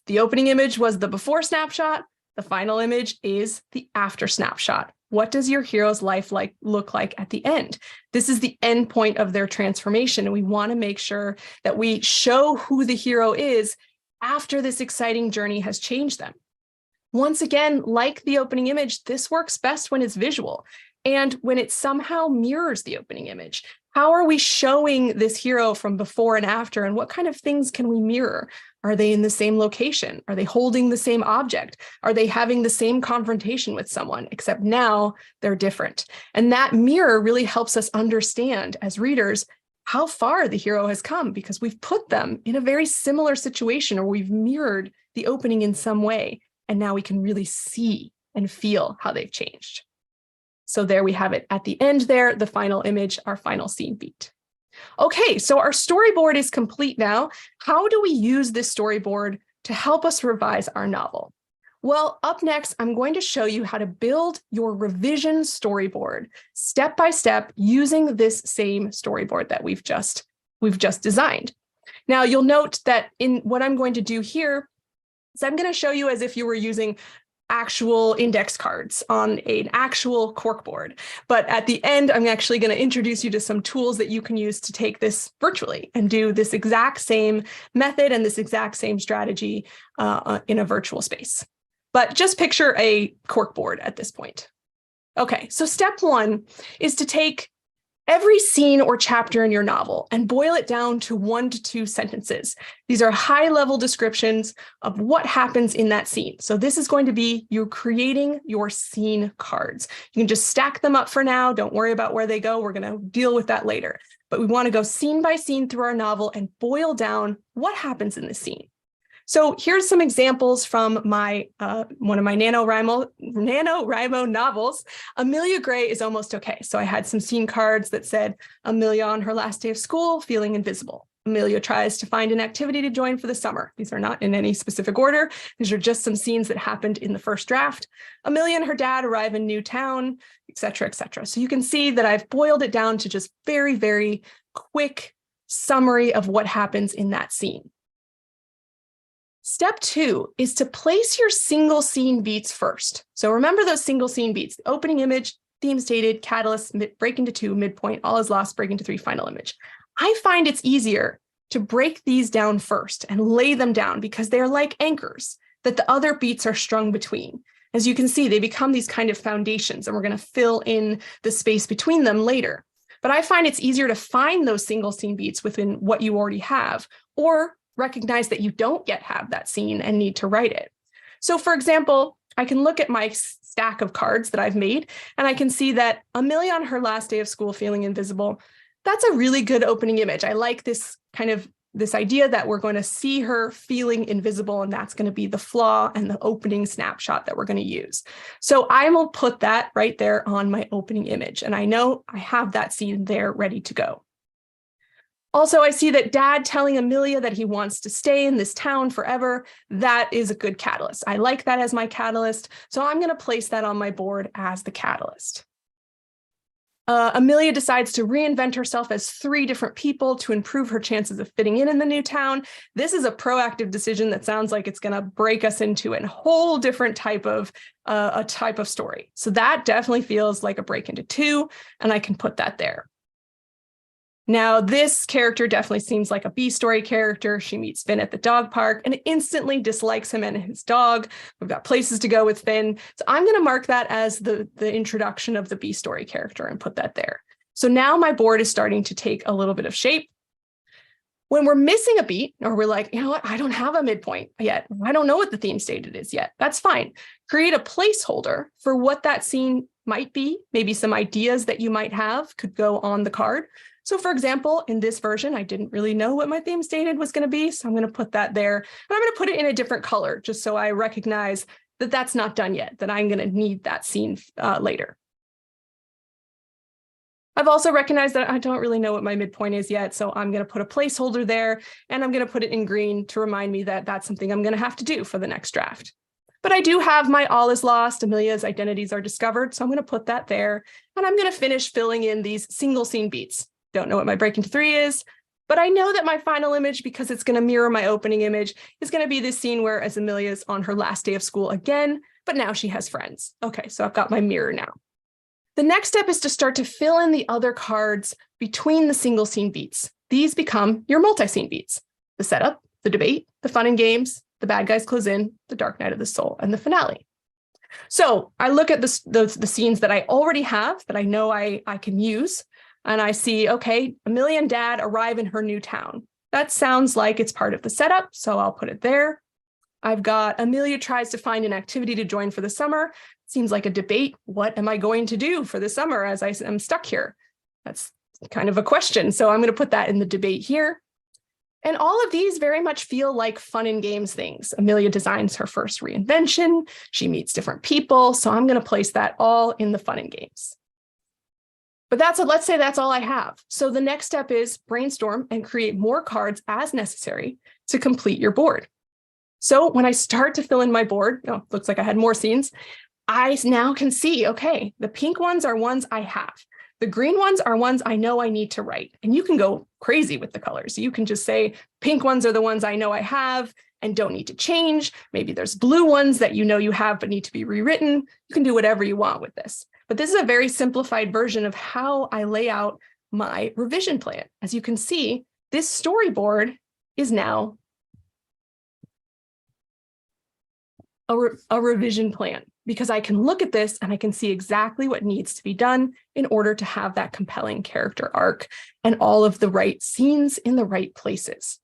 The opening image was the before snapshot. The final image is the after snapshot. What does your hero's life look like at the end? This is the end point of their transformation, and we want to make sure that we show who the hero is after this exciting journey has changed them. Once again, like the opening image, this works best when it's visual and when it somehow mirrors the opening image. How are we showing this hero from before and after, and what kind of things can we mirror? Are they in the same location? Are they holding the same object? Are they having the same confrontation with someone, except now they're different? And that mirror really helps us understand as readers how far the hero has come, because we've put them in a very similar situation, or we've mirrored the opening in some way. And now we can really see and feel how they've changed. So there we have it at the end there, the final image, our final scene beat. Okay, so our storyboard is complete now. How do we use this storyboard to help us revise our novel? Well, up next, I'm going to show you how to build your revision storyboard step by step using this same storyboard that we've just designed. Now, you'll note that in what I'm going to do here is I'm going to show you as if you were using actual index cards on an actual corkboard. But at the end, I'm actually going to introduce you to some tools that you can use to take this virtually and do this exact same method and this exact same strategy in a virtual space. But just picture a corkboard at this point. Okay, so step one is to take every scene or chapter in your novel and boil it down to 1 to 2 sentences. These are high-level descriptions of what happens in that scene. So this is going to be you creating your scene cards. You can just stack them up for now. Don't worry about where they go. We're going to deal with that later. But we want to go scene by scene through our novel and boil down what happens in the scene. So here's some examples from my one of my NaNoWriMo novels. Amelia Gray is almost okay. So I had some scene cards that said, Amelia on her last day of school, feeling invisible. Amelia tries to find an activity to join for the summer. These are not in any specific order. These are just some scenes that happened in the first draft. Amelia and her dad arrive in new town, et cetera, et cetera. So you can see that I've boiled it down to just very, very quick summary of what happens in that scene. Step 2 is to place your single scene beats first. So remember those single scene beats: the opening image, theme stated, catalyst, break into 2, midpoint, all is lost, break into 3, final image. I find it's easier to break these down first and lay them down because they're like anchors that the other beats are strung between. As you can see, they become these kind of foundations, and we're going to fill in the space between them later. But I find it's easier to find those single scene beats within what you already have, or recognize that you don't yet have that scene and need to write it. So for example, I can look at my stack of cards that I've made, and I can see that Amelia on her last day of school feeling invisible. That's a really good opening image. I like this idea that we're going to see her feeling invisible, and that's going to be the flaw and the opening snapshot that we're going to use. So I will put that right there on my opening image, and I know I have that scene there ready to go. Also, I see that Dad telling Amelia that he wants to stay in this town forever. That is a good catalyst. I like that as my catalyst, so I'm going to place that on my board as the catalyst. Amelia decides to reinvent herself as 3 different people to improve her chances of fitting in the new town. This is a proactive decision that sounds like it's going to break us into a whole different type of story. So that definitely feels like a break into 2, and I can put that there. Now, this character definitely seems like a B story character. She meets Finn at the dog park and instantly dislikes him and his dog. We've got places to go with Finn. So I'm going to mark that as the introduction of the B story character and put that there. So now my board is starting to take a little bit of shape. When we're missing a beat, or we're like, you know what, I don't have a midpoint yet. I don't know what the theme stated is yet. That's fine. Create a placeholder for what that scene might be. Maybe some ideas that you might have could go on the card. So for example, in this version, I didn't really know what my theme stated was going to be. So I'm going to put that there. And I'm going to put it in a different color, just so I recognize that that's not done yet, that I'm going to need that scene later. I've also recognized that I don't really know what my midpoint is yet, so I'm going to put a placeholder there, and I'm going to put it in green to remind me that that's something I'm going to have to do for the next draft. But I do have my all is lost, Amelia's identities are discovered, so I'm going to put that there, and I'm going to finish filling in these single scene beats. Don't know what my break into 3 is, but I know that my final image, because it's going to mirror my opening image, is going to be this scene where as Amelia's on her last day of school again, but now she has friends. Okay, so I've got my mirror now. The next step is to start to fill in the other cards between the single scene beats. These become your multi-scene beats: the setup, the debate, the fun and games, the bad guys close in, the dark night of the soul, and the finale. So I look at the scenes that I already have that I know I can use, and I see, okay, Amelia and Dad arrive in her new town. That sounds like it's part of the setup, so I'll put it there. I've got Amelia tries to find an activity to join for the summer. Seems like a debate. What am I going to do for the summer as I am stuck here? That's kind of a question. So I'm going to put that in the debate here. And all of these very much feel like fun and games things. Amelia designs her first reinvention. She meets different people. So I'm going to place that all in the fun and games. But let's say that's all I have. So the next step is brainstorm and create more cards as necessary to complete your board. So when I start to fill in my board, looks like I had more scenes. I now can see, okay, the pink ones are ones I have. The green ones are ones I know I need to write. And you can go crazy with the colors. You can just say pink ones are the ones I know I have and don't need to change. Maybe there's blue ones that you know you have but need to be rewritten. You can do whatever you want with this. But this is a very simplified version of how I lay out my revision plan. As you can see, this storyboard is now a revision plan, because I can look at this and I can see exactly what needs to be done in order to have that compelling character arc and all of the right scenes in the right places.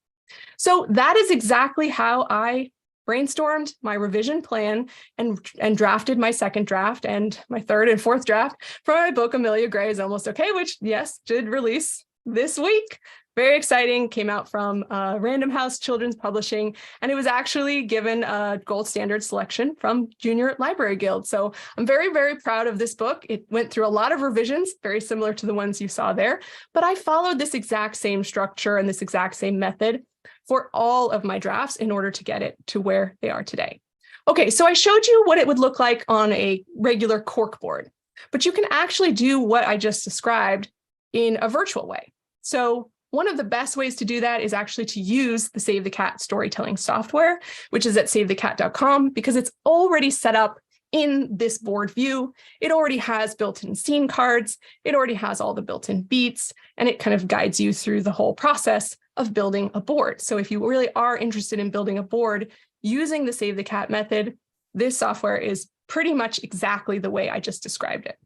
So that is exactly how I brainstormed my revision plan and drafted my second draft and my third and fourth draft for my book, Amelia Gray is Almost Okay, which, yes, did release this week. Very exciting, came out from Random House Children's Publishing, and it was actually given a gold standard selection from Junior Library Guild. So I'm very, very proud of this book. It went through a lot of revisions, very similar to the ones you saw there, but I followed this exact same structure and this exact same method for all of my drafts in order to get it to where they are today. Okay, so I showed you what it would look like on a regular cork board, but you can actually do what I just described in a virtual way. So one of the best ways to do that is actually to use the Save the Cat storytelling software, which is at savethecat.com, because it's already set up in this board view. It already has built-in scene cards. It already has all the built-in beats, and it kind of guides you through the whole process of building a board. So if you really are interested in building a board using the Save the Cat method, this software is pretty much exactly the way I just described it.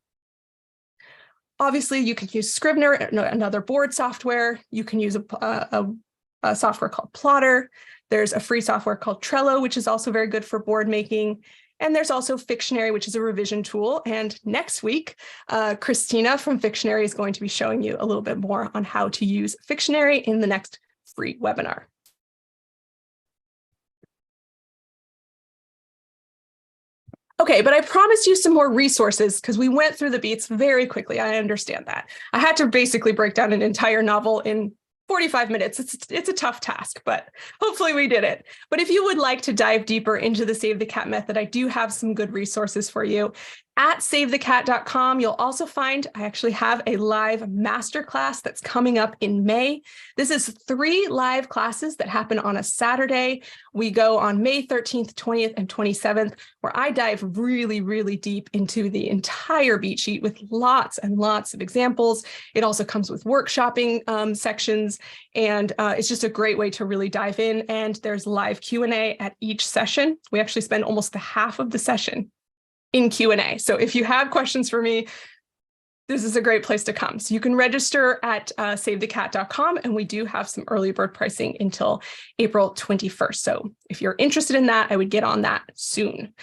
Obviously, you can use Scrivener, another board software. You can use a software called Plotter. There's a free software called Trello, which is also very good for board making. And there's also Fictionary, which is a revision tool. And next week, Christina from Fictionary is going to be showing you a little bit more on how to use Fictionary in the next free webinar. Okay, but I promised you some more resources because we went through the beats very quickly. I understand that. I had to basically break down an entire novel in 45 minutes. It's a tough task, but hopefully we did it. But if you would like to dive deeper into the Save the Cat method, I do have some good resources for you. At savethecat.com, you'll also find I actually have a live masterclass that's coming up in May. This is 3 live classes that happen on a Saturday. We go on May 13th, 20th, and 27th, where I dive really, really deep into the entire beat sheet with lots and lots of examples. It also comes with workshopping sections, and it's just a great way to really dive in. And there's live Q&A at each session. We actually spend almost the half of the session in Q&A. So if you have questions for me, this is a great place to come. So you can register at savethecat.com, and we do have some early bird pricing until April 21st. So if you're interested in that, I would get on that soon.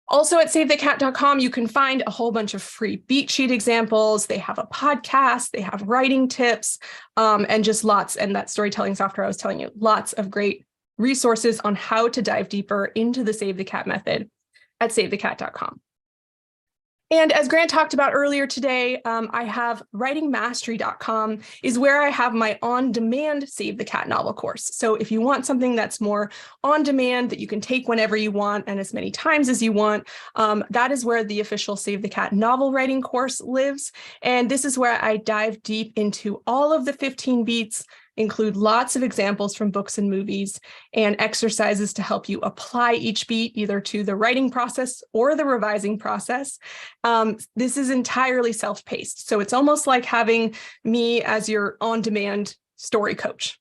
Also at savethecat.com, you can find a whole bunch of free beat sheet examples. They have a podcast, they have writing tips, and just lots, and that storytelling software I was telling you, lots of great resources on how to dive deeper into the Save the Cat method at savethecat.com. And as Grant talked about earlier today, I have writingmastery.com is where I have my on-demand Save the Cat novel course. So if you want something that's more on demand that you can take whenever you want and as many times as you want, that is where the official Save the Cat novel writing course lives. And this is where I dive deep into all of the 15 beats, include lots of examples from books and movies, and exercises to help you apply each beat either to the writing process or the revising process. This is entirely self-paced, so it's almost like having me as your on-demand story coach.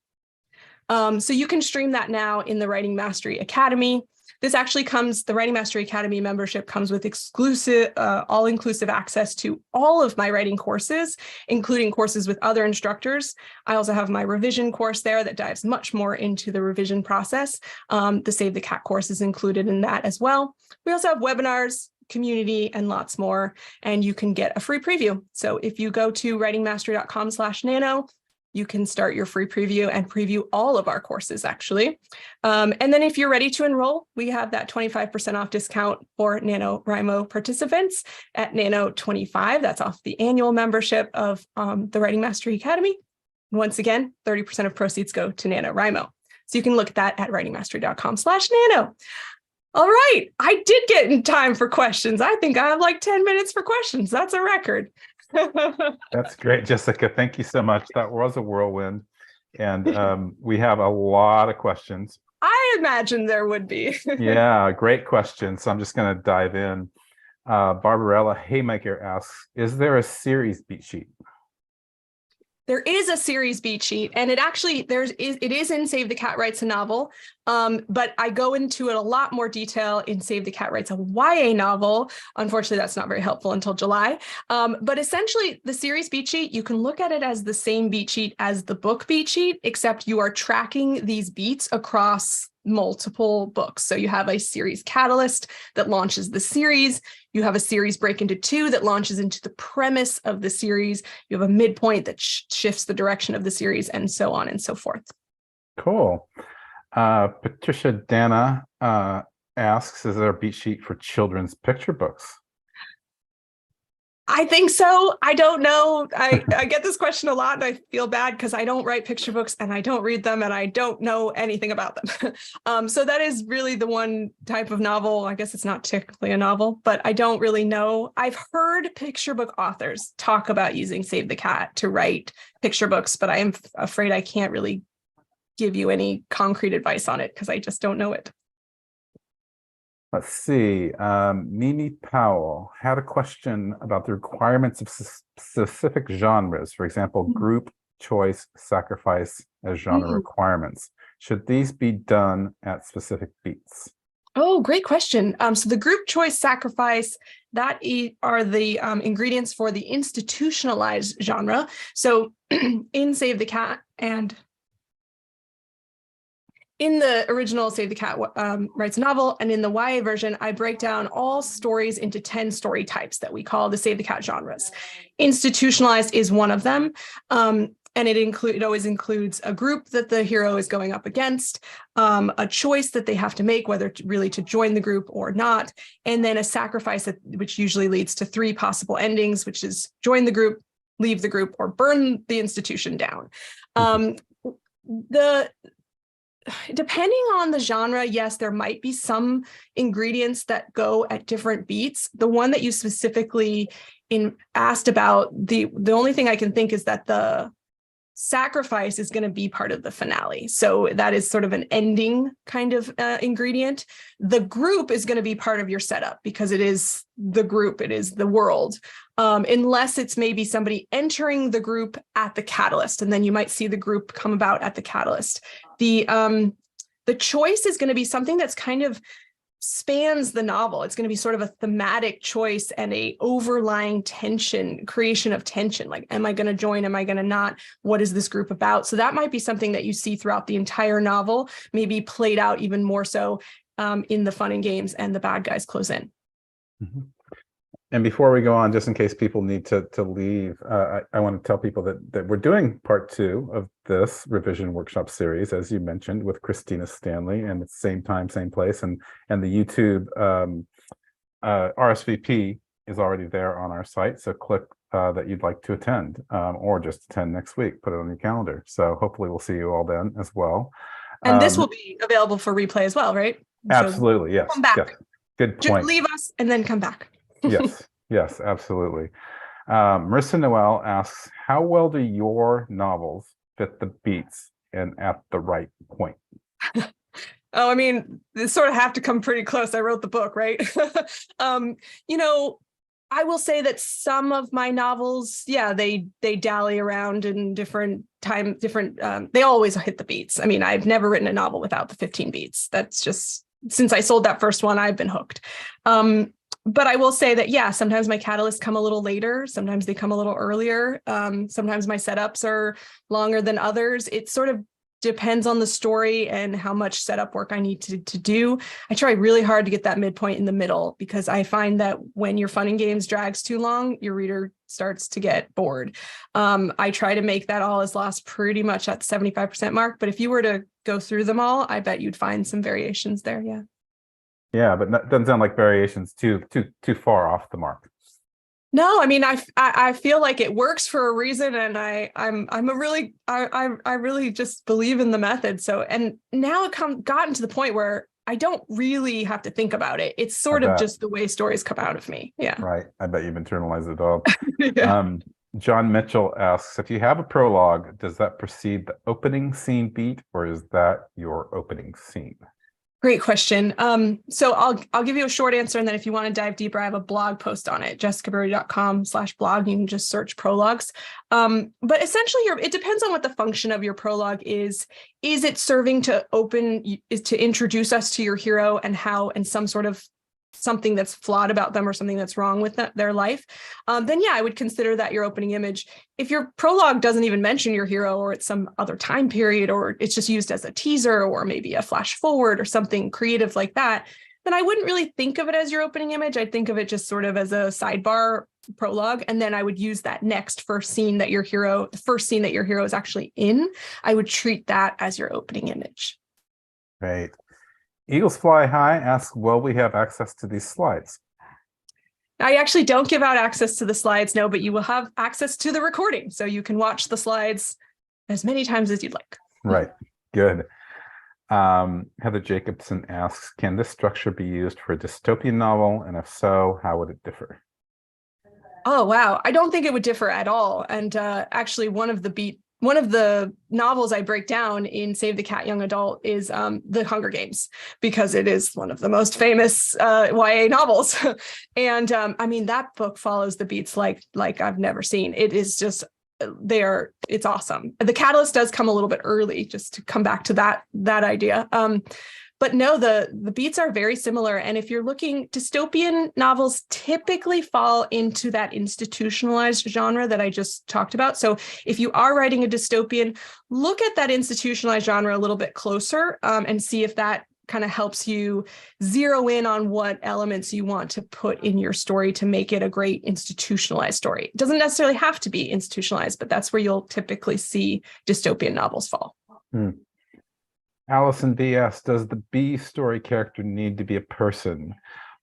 So you can stream that now in the Writing Mastery Academy. This actually comes, the Writing Mastery Academy membership comes with exclusive, all-inclusive access to all of my writing courses, including courses with other instructors. I also have my revision course there that dives much more into the revision process. The Save the Cat course is included in that as well. We also have webinars, community, and lots more, and you can get a free preview. So if you go to writingmastery.com/nano, you can start your free preview and preview all of our courses, actually. And then if you're ready to enroll, we have that 25% off discount for NaNoWriMo participants at Nano25. That's off the annual membership of the Writing Mastery Academy. Once again, 30% of proceeds go to NaNoWriMo. So you can look at that at writingmastery.com/nano. All right, I did get in time for questions. I think I have like 10 minutes for questions. That's a record. That's great, Jessica. Thank you so much. That was a whirlwind. And we have a lot of questions. I imagine there would be. Yeah, great question. So I'm just going to dive in. Barbarella Haymaker asks, is there a series beat sheet? There is a series beat sheet, and it actually it is in Save the Cat Writes a Novel, but I go into it a lot more detail in Save the Cat Writes a YA Novel. Unfortunately, that's not very helpful until July. But essentially, the series beat sheet, you can look at it as the same beat sheet as the book beat sheet, except you are tracking these beats across multiple books. So you have a series catalyst that launches the series. You have a series break into two that launches into the premise of the series. You have a midpoint that shifts the direction of the series, and so on and so forth. Cool. Patricia Dana asks, is there a beat sheet for children's picture books? I think so. I don't know. I get this question a lot, and I feel bad because I don't write picture books and I don't read them and I don't know anything about them. So that is really the one type of novel. I guess it's not technically a novel, but I don't really know. I've heard picture book authors talk about using Save the Cat to write picture books, but I am afraid I can't really give you any concrete advice on it because I just don't know it. Let's see. Mimi Powell had a question about the requirements of specific genres. For example, group, choice, sacrifice as genre requirements. Should these be done at specific beats? Oh, great question. So the group, choice, sacrifice, that are the ingredients for the institutionalized genre. So in Save the Cat and in the original Save the Cat Writes a Novel, and in the YA version, I break down all stories into 10 story types that we call the Save the Cat genres. Institutionalized is one of them. And it always includes a group that the hero is going up against, a choice that they have to make, whether really to join the group or not, and then a sacrifice which usually leads to 3 possible endings, which is join the group, leave the group, or burn the institution down. Depending on the genre, yes, there might be some ingredients that go at different beats. The one that you specifically asked about, the only thing I can think is that the sacrifice is going to be part of the finale. So that is sort of an ending kind of ingredient. The group is going to be part of your setup because it is the group, it is the world. Unless it's maybe somebody entering the group at the catalyst, and then you might see the group come about at the catalyst. The choice is going to be something that's kind of spans the novel. It's going to be sort of a thematic choice and a overlying tension, creation of tension. Like, am I going to join? Am I going to not? What is this group about? So that might be something that you see throughout the entire novel, maybe played out even more so in the fun and games and the bad guys close in. Mm-hmm. And before we go on, just in case people need to leave, I want to tell people that we're doing part 2 of this revision workshop series, as you mentioned, with Christina Stanley, and it's same time, same place, and the YouTube RSVP is already there on our site. So click that you'd like to attend, or just attend next week. Put it on your calendar. So hopefully we'll see you all then as well. And this will be available for replay as well, right? Absolutely, yes. Come back. Yes. Good point. Just leave us and then come back. Yes, yes, absolutely. Marissa Noel asks, how well do your novels fit the beats and at the right point? Oh, I mean, they sort of have to come pretty close. I wrote the book, right? You know, I will say that some of my novels, yeah, they dally around in different time, they always hit the beats. I mean, I've never written a novel without the 15 beats. That's just, since I sold that first one, I've been hooked. But I will say that, yeah, sometimes my catalysts come a little later. Sometimes they come a little earlier. Sometimes my setups are longer than others. It sort of depends on the story and how much setup work I need to do. I try really hard to get that midpoint in the middle, because I find that when your fun and games drags too long, your reader starts to get bored. I try to make that all is lost pretty much at the 75% mark. But if you were to go through them all, I bet you'd find some variations there. Yeah. Yeah, but that doesn't sound like variations too far off the mark. No, I mean, I feel like it works for a reason, and I really just believe in the method. So, and now it gotten to the point where I don't really have to think about it. It's sort of just the way stories come out of me. Yeah. Right. I bet you've internalized it all. Yeah. John Mitchell asks, if you have a prologue, does that precede the opening scene beat, or is that your opening scene? Great question. So I'll give you a short answer, and then if you want to dive deeper, I have a blog post on it, jessicabrody.com/blog. You can just search prologues. But essentially, it depends on what the function of your prologue is. Is it serving to introduce us to your hero and some sort of something that's flawed about them or something that's wrong with their life? Then yeah, I would consider that your opening image. If your prologue doesn't even mention your hero, or it's some other time period, or it's just used as a teaser or maybe a flash forward or something creative like that, then I wouldn't really think of it as your opening image. I'd think of it just sort of as a sidebar prologue. And then I would use that the first scene that your hero is actually in, I would treat that as your opening image. Right. Eagles Fly High asks, will we have access to these slides? I actually don't give out access to the slides, no, but you will have access to the recording. So you can watch the slides as many times as you'd like. Right. Good. Heather Jacobson asks, can this structure be used for a dystopian novel? And if so, how would it differ? Oh, wow. I don't think it would differ at all. And actually, one of the novels I break down in Save the Cat Young Adult is The Hunger Games, because it is one of the most famous YA novels. And I mean, that book follows the beats like I've never seen. It is just it's awesome. The catalyst does come a little bit early, just to come back to that idea. But no, the beats are very similar. And if you're looking, dystopian novels typically fall into that institutionalized genre that I just talked about. So if you are writing a dystopian, look at that institutionalized genre a little bit closer, and see if that kind of helps you zero in on what elements you want to put in your story to make it a great institutionalized story. It doesn't necessarily have to be institutionalized, but that's where you'll typically see dystopian novels fall. Allison B.S., does the B story character need to be a person?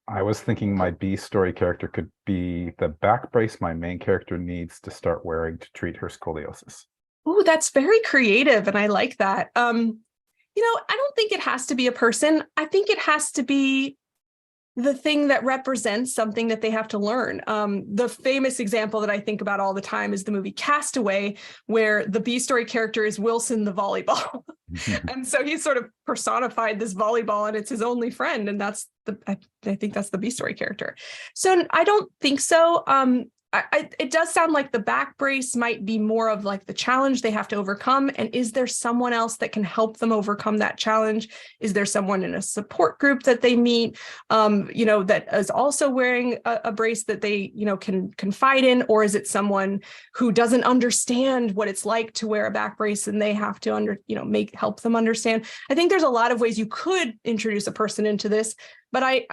I was thinking my B story character could be the back brace my main character needs to start wearing to treat her scoliosis. Oh, that's very creative, and I like that. I don't think it has to be a person. I think it has to be the thing that represents something that they have to learn. The famous example that I think about all the time is the movie Castaway, where the B story character is Wilson the volleyball. And so he's sort of personified this volleyball, and it's his only friend. And I think that's the B story character. So I don't think so. It does sound like the back brace might be more of like the challenge they have to overcome. And is there someone else that can help them overcome that challenge? Is there someone in a support group that they meet, that is also wearing a brace that they, can confide in? Or is it someone who doesn't understand what it's like to wear a back brace and they have to help them understand? I think there's a lot of ways you could introduce a person into this, but I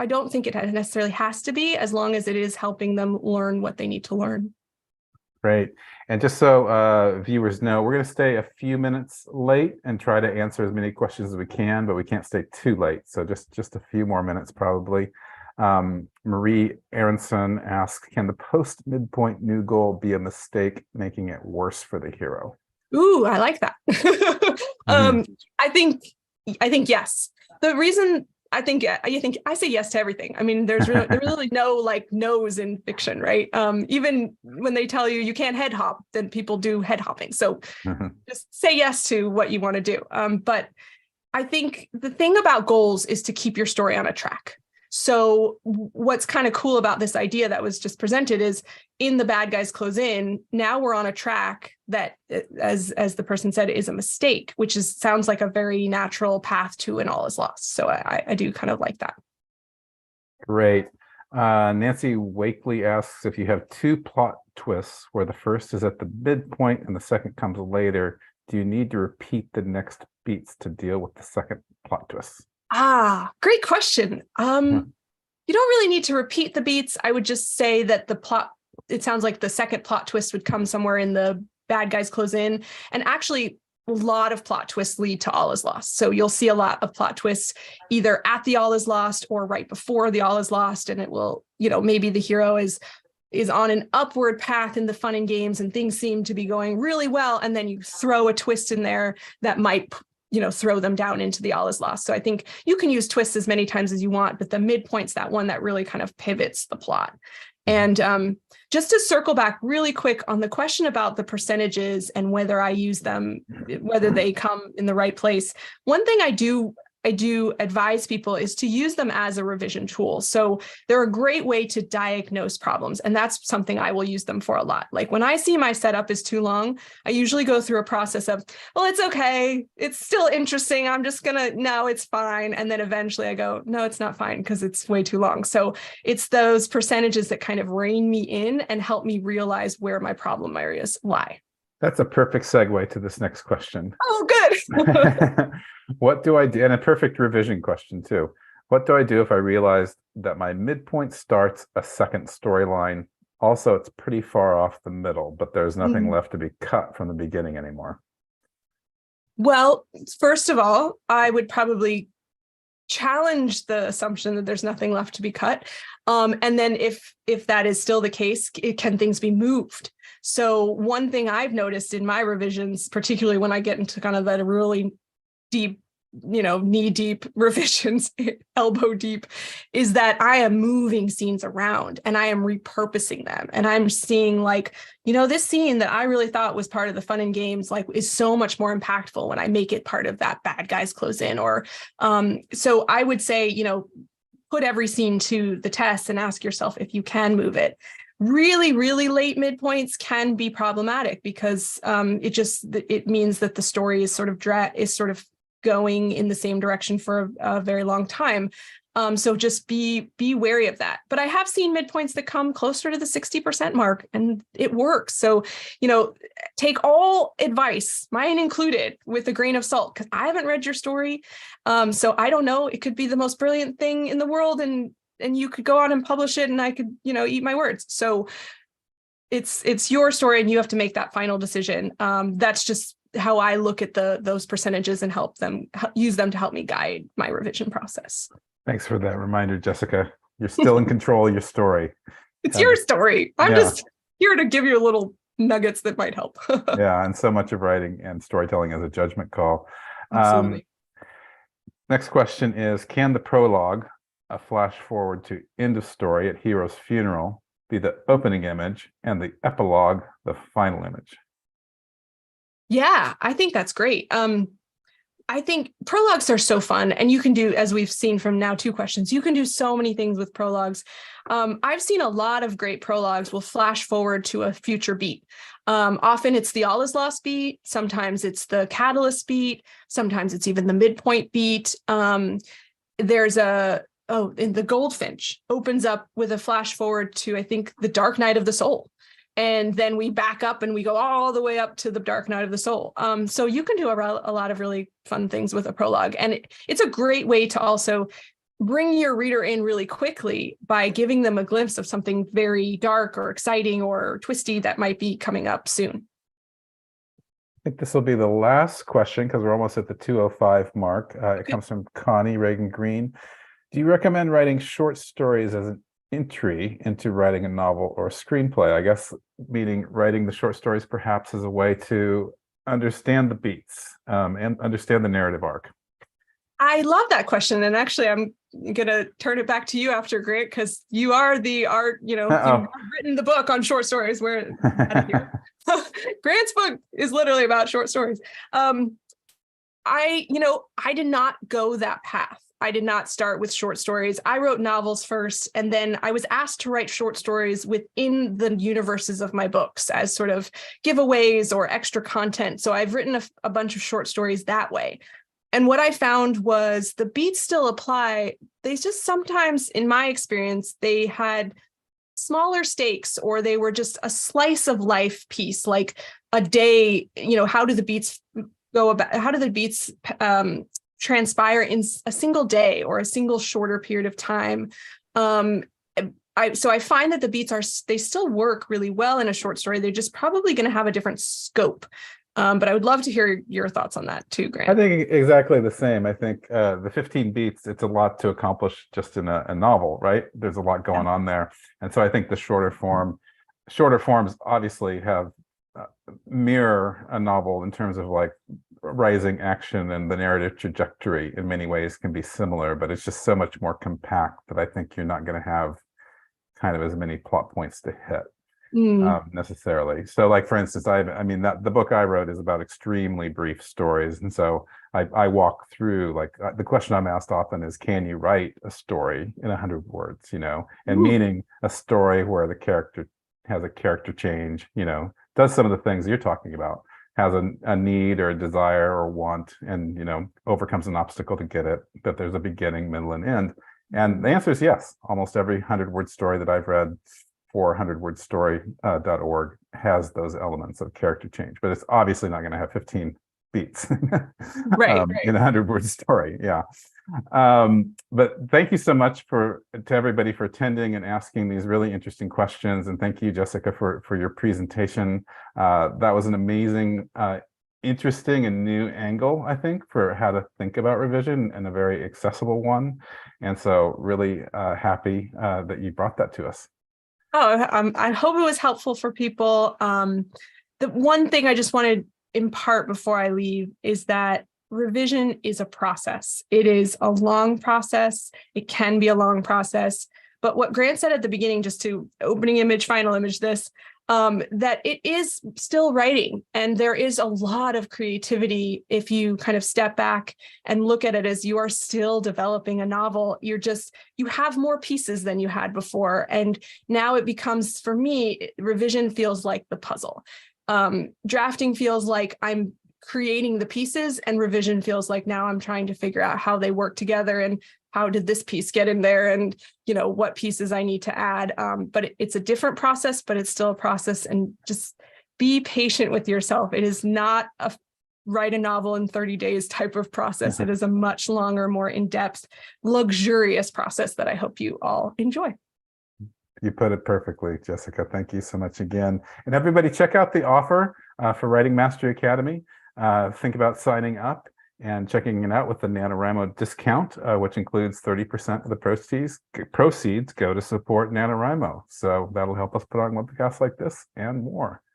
don't think it necessarily has to be, as long as it is helping them learn what they need to learn. Great. And just so viewers know, we're going to stay a few minutes late and try to answer as many questions as we can, but we can't stay too late. So just a few more minutes probably. Marie Aronson asks, can the post-midpoint new goal be a mistake, making it worse for the hero? Ooh, I like that. Mhm. I think yes. The reason I think I say yes to everything. I mean, there's really no like no's in fiction, right? Even when they tell you can't head hop, then people do head hopping. So Mhm. just say yes to what you want to do. But I think the thing about goals is to keep your story on a track. So what's kind of cool about this idea that was just presented is in the bad guys close in, now we're on a track that, as the person said, is a mistake, which sounds like a very natural path to an all is lost. So I do kind of like that. Great. Nancy Wakely asks, if you have two plot twists where the first is at the midpoint and the second comes later, do you need to repeat the next beats to deal with the second plot twist? Great question. You don't really need to repeat the beats. I would just say that it sounds like the second plot twist would come somewhere in the bad guys close in. And actually, a lot of plot twists lead to all is lost. So you'll see a lot of plot twists either at the all is lost or right before the all is lost. And it will, maybe the hero is on an upward path in the fun and games and things seem to be going really well. And then you throw a twist in there that might throw them down into the all is lost. So I think you can use twists as many times as you want, but the midpoint's that one that really kind of pivots the plot. And just to circle back really quick on the question about the percentages and whether I use them, whether they come in the right place. One thing I do advise people is to use them as a revision tool. So they're a great way to diagnose problems. And that's something I will use them for a lot. Like when I see my setup is too long, I usually go through a process of, well, it's okay. It's still interesting. I'm just no, it's fine. And then eventually I go, no, it's not fine because it's way too long. So it's those percentages that kind of rein me in and help me realize where my problem areas lie. That's a perfect segue to this next question. Oh, good. What do I do? And a perfect revision question too. What do I do if I realize that my midpoint starts a second storyline? Also, it's pretty far off the middle, but there's nothing left to be cut from the beginning anymore. Well, first of all, I would probably challenge the assumption that there's nothing left to be cut. And then if that is still the case, can things be moved? So one thing I've noticed in my revisions, particularly when I get into kind of that really deep, knee deep revisions, elbow deep, is that I am moving scenes around and I am repurposing them. And I'm seeing this scene that I really thought was part of the fun and games, is so much more impactful when I make it part of that bad guys close in. Or so I would say, put every scene to the test and ask yourself if you can move it. Really, really late midpoints can be problematic because it means that the story is sort of going in the same direction for a very long time. So just be wary of that. But I have seen midpoints that come closer to the 60% mark and it works. So, take all advice, mine included, with a grain of salt, because I haven't read your story. So I don't know, it could be the most brilliant thing in the world and you could go on and publish it and I could, eat my words. So it's your story and you have to make that final decision. That's just how I look at those percentages and use them to help me guide my revision process. Thanks for that reminder, Jessica. You're still in control of your story. It's your story. I'm just here to give you little nuggets that might help. Yeah, and so much of writing and storytelling is a judgment call. Absolutely. Next question is, can the prologue, a flash forward to end of story at hero's funeral, be the opening image and the epilogue the final image? Yeah, I think that's great. I think prologues are so fun, and you can do, as we've seen from now 2 questions, you can do so many things with prologues. I've seen a lot of great prologues will flash forward to a future beat. Often it's the all is lost beat. Sometimes it's the catalyst beat. Sometimes it's even the midpoint beat. There's in the Goldfinch opens up with a flash forward to, I think, the Dark Night of the Soul. And then we back up and we go all the way up to the Dark Night of the Soul. So you can do a lot of really fun things with a prologue. And it's a great way to also bring your reader in really quickly by giving them a glimpse of something very dark or exciting or twisty that might be coming up soon. I think this will be the last question because we're almost at the 2:05 mark. It comes from Connie Reagan Green. Do you recommend writing short stories as an entry into writing a novel or a screenplay? I guess meaning writing the short stories perhaps as a way to understand the beats and understand the narrative arc. I love that question. And actually, I'm going to turn it back to you after, Grant, because you are the art, you've written the book on short stories where Grant's book is literally about short stories. I did not go that path. I did not start with short stories. I wrote novels first, and then I was asked to write short stories within the universes of my books as sort of giveaways or extra content. So I've written a bunch of short stories that way. And what I found was the beats still apply. They just sometimes, in my experience, they had smaller stakes, or they were just a slice of life piece, like a day, how do the beats go about, how do the beats transpire in a single day or a single shorter period of time. So I find that the beats they still work really well in a short story. They're just probably going to have a different scope. But I would love to hear your thoughts on that too, Grant. I think exactly the same. I think the 15 beats, it's a lot to accomplish just in a novel, right? There's a lot going on there. And so I think the shorter forms obviously have mirror a novel in terms of like rising action, and the narrative trajectory in many ways can be similar, but it's just so much more compact that I think you're not going to have kind of as many plot points to hit necessarily. So like, for instance, the book I wrote is about extremely brief stories. And so I walk through, like, the question I'm asked often is, can you write a story in 100 words, and meaning a story where the character has a character change, does some of the things you're talking about, has a need or a desire or want, and overcomes an obstacle to get it, that there's a beginning, middle, and end. And the answer is yes. Almost every 100-word story that I've read for 100wordstory.org has those elements of character change, but it's obviously not going to have 15 beats right. In a 100-word story. Yeah. But thank you so much to everybody for attending and asking these really interesting questions. And thank you, Jessica, for your presentation. That was an amazing, interesting and new angle, I think, for how to think about revision, and a very accessible one. And so really happy that you brought that to us. Oh, I hope it was helpful for people. The one thing I just want to impart before I leave is that revision is a process. It is a long process. It can be a long process. But what Grant said at the beginning, just to opening image, final image, that it is still writing, and there is a lot of creativity if you kind of step back and look at it as you are still developing a novel. You have more pieces than you had before. And now it becomes, for me, revision feels like the puzzle. Drafting feels like I'm creating the pieces, and revision feels like now I'm trying to figure out how they work together, and how did this piece get in there, and what pieces I need to add. But it's a different process, but it's still a process, and just be patient with yourself. It is not a write a novel in 30 days type of process. It is a much longer, more in-depth, luxurious process that I hope you all enjoy. You put it perfectly, Jessica. Thank you so much again. And everybody, check out the offer for Writing Mastery Academy. Think about signing up and checking it out with the NaNoWriMo discount, which includes 30% of the proceeds go to support NaNoWriMo. So that'll help us put on webcasts like this and more.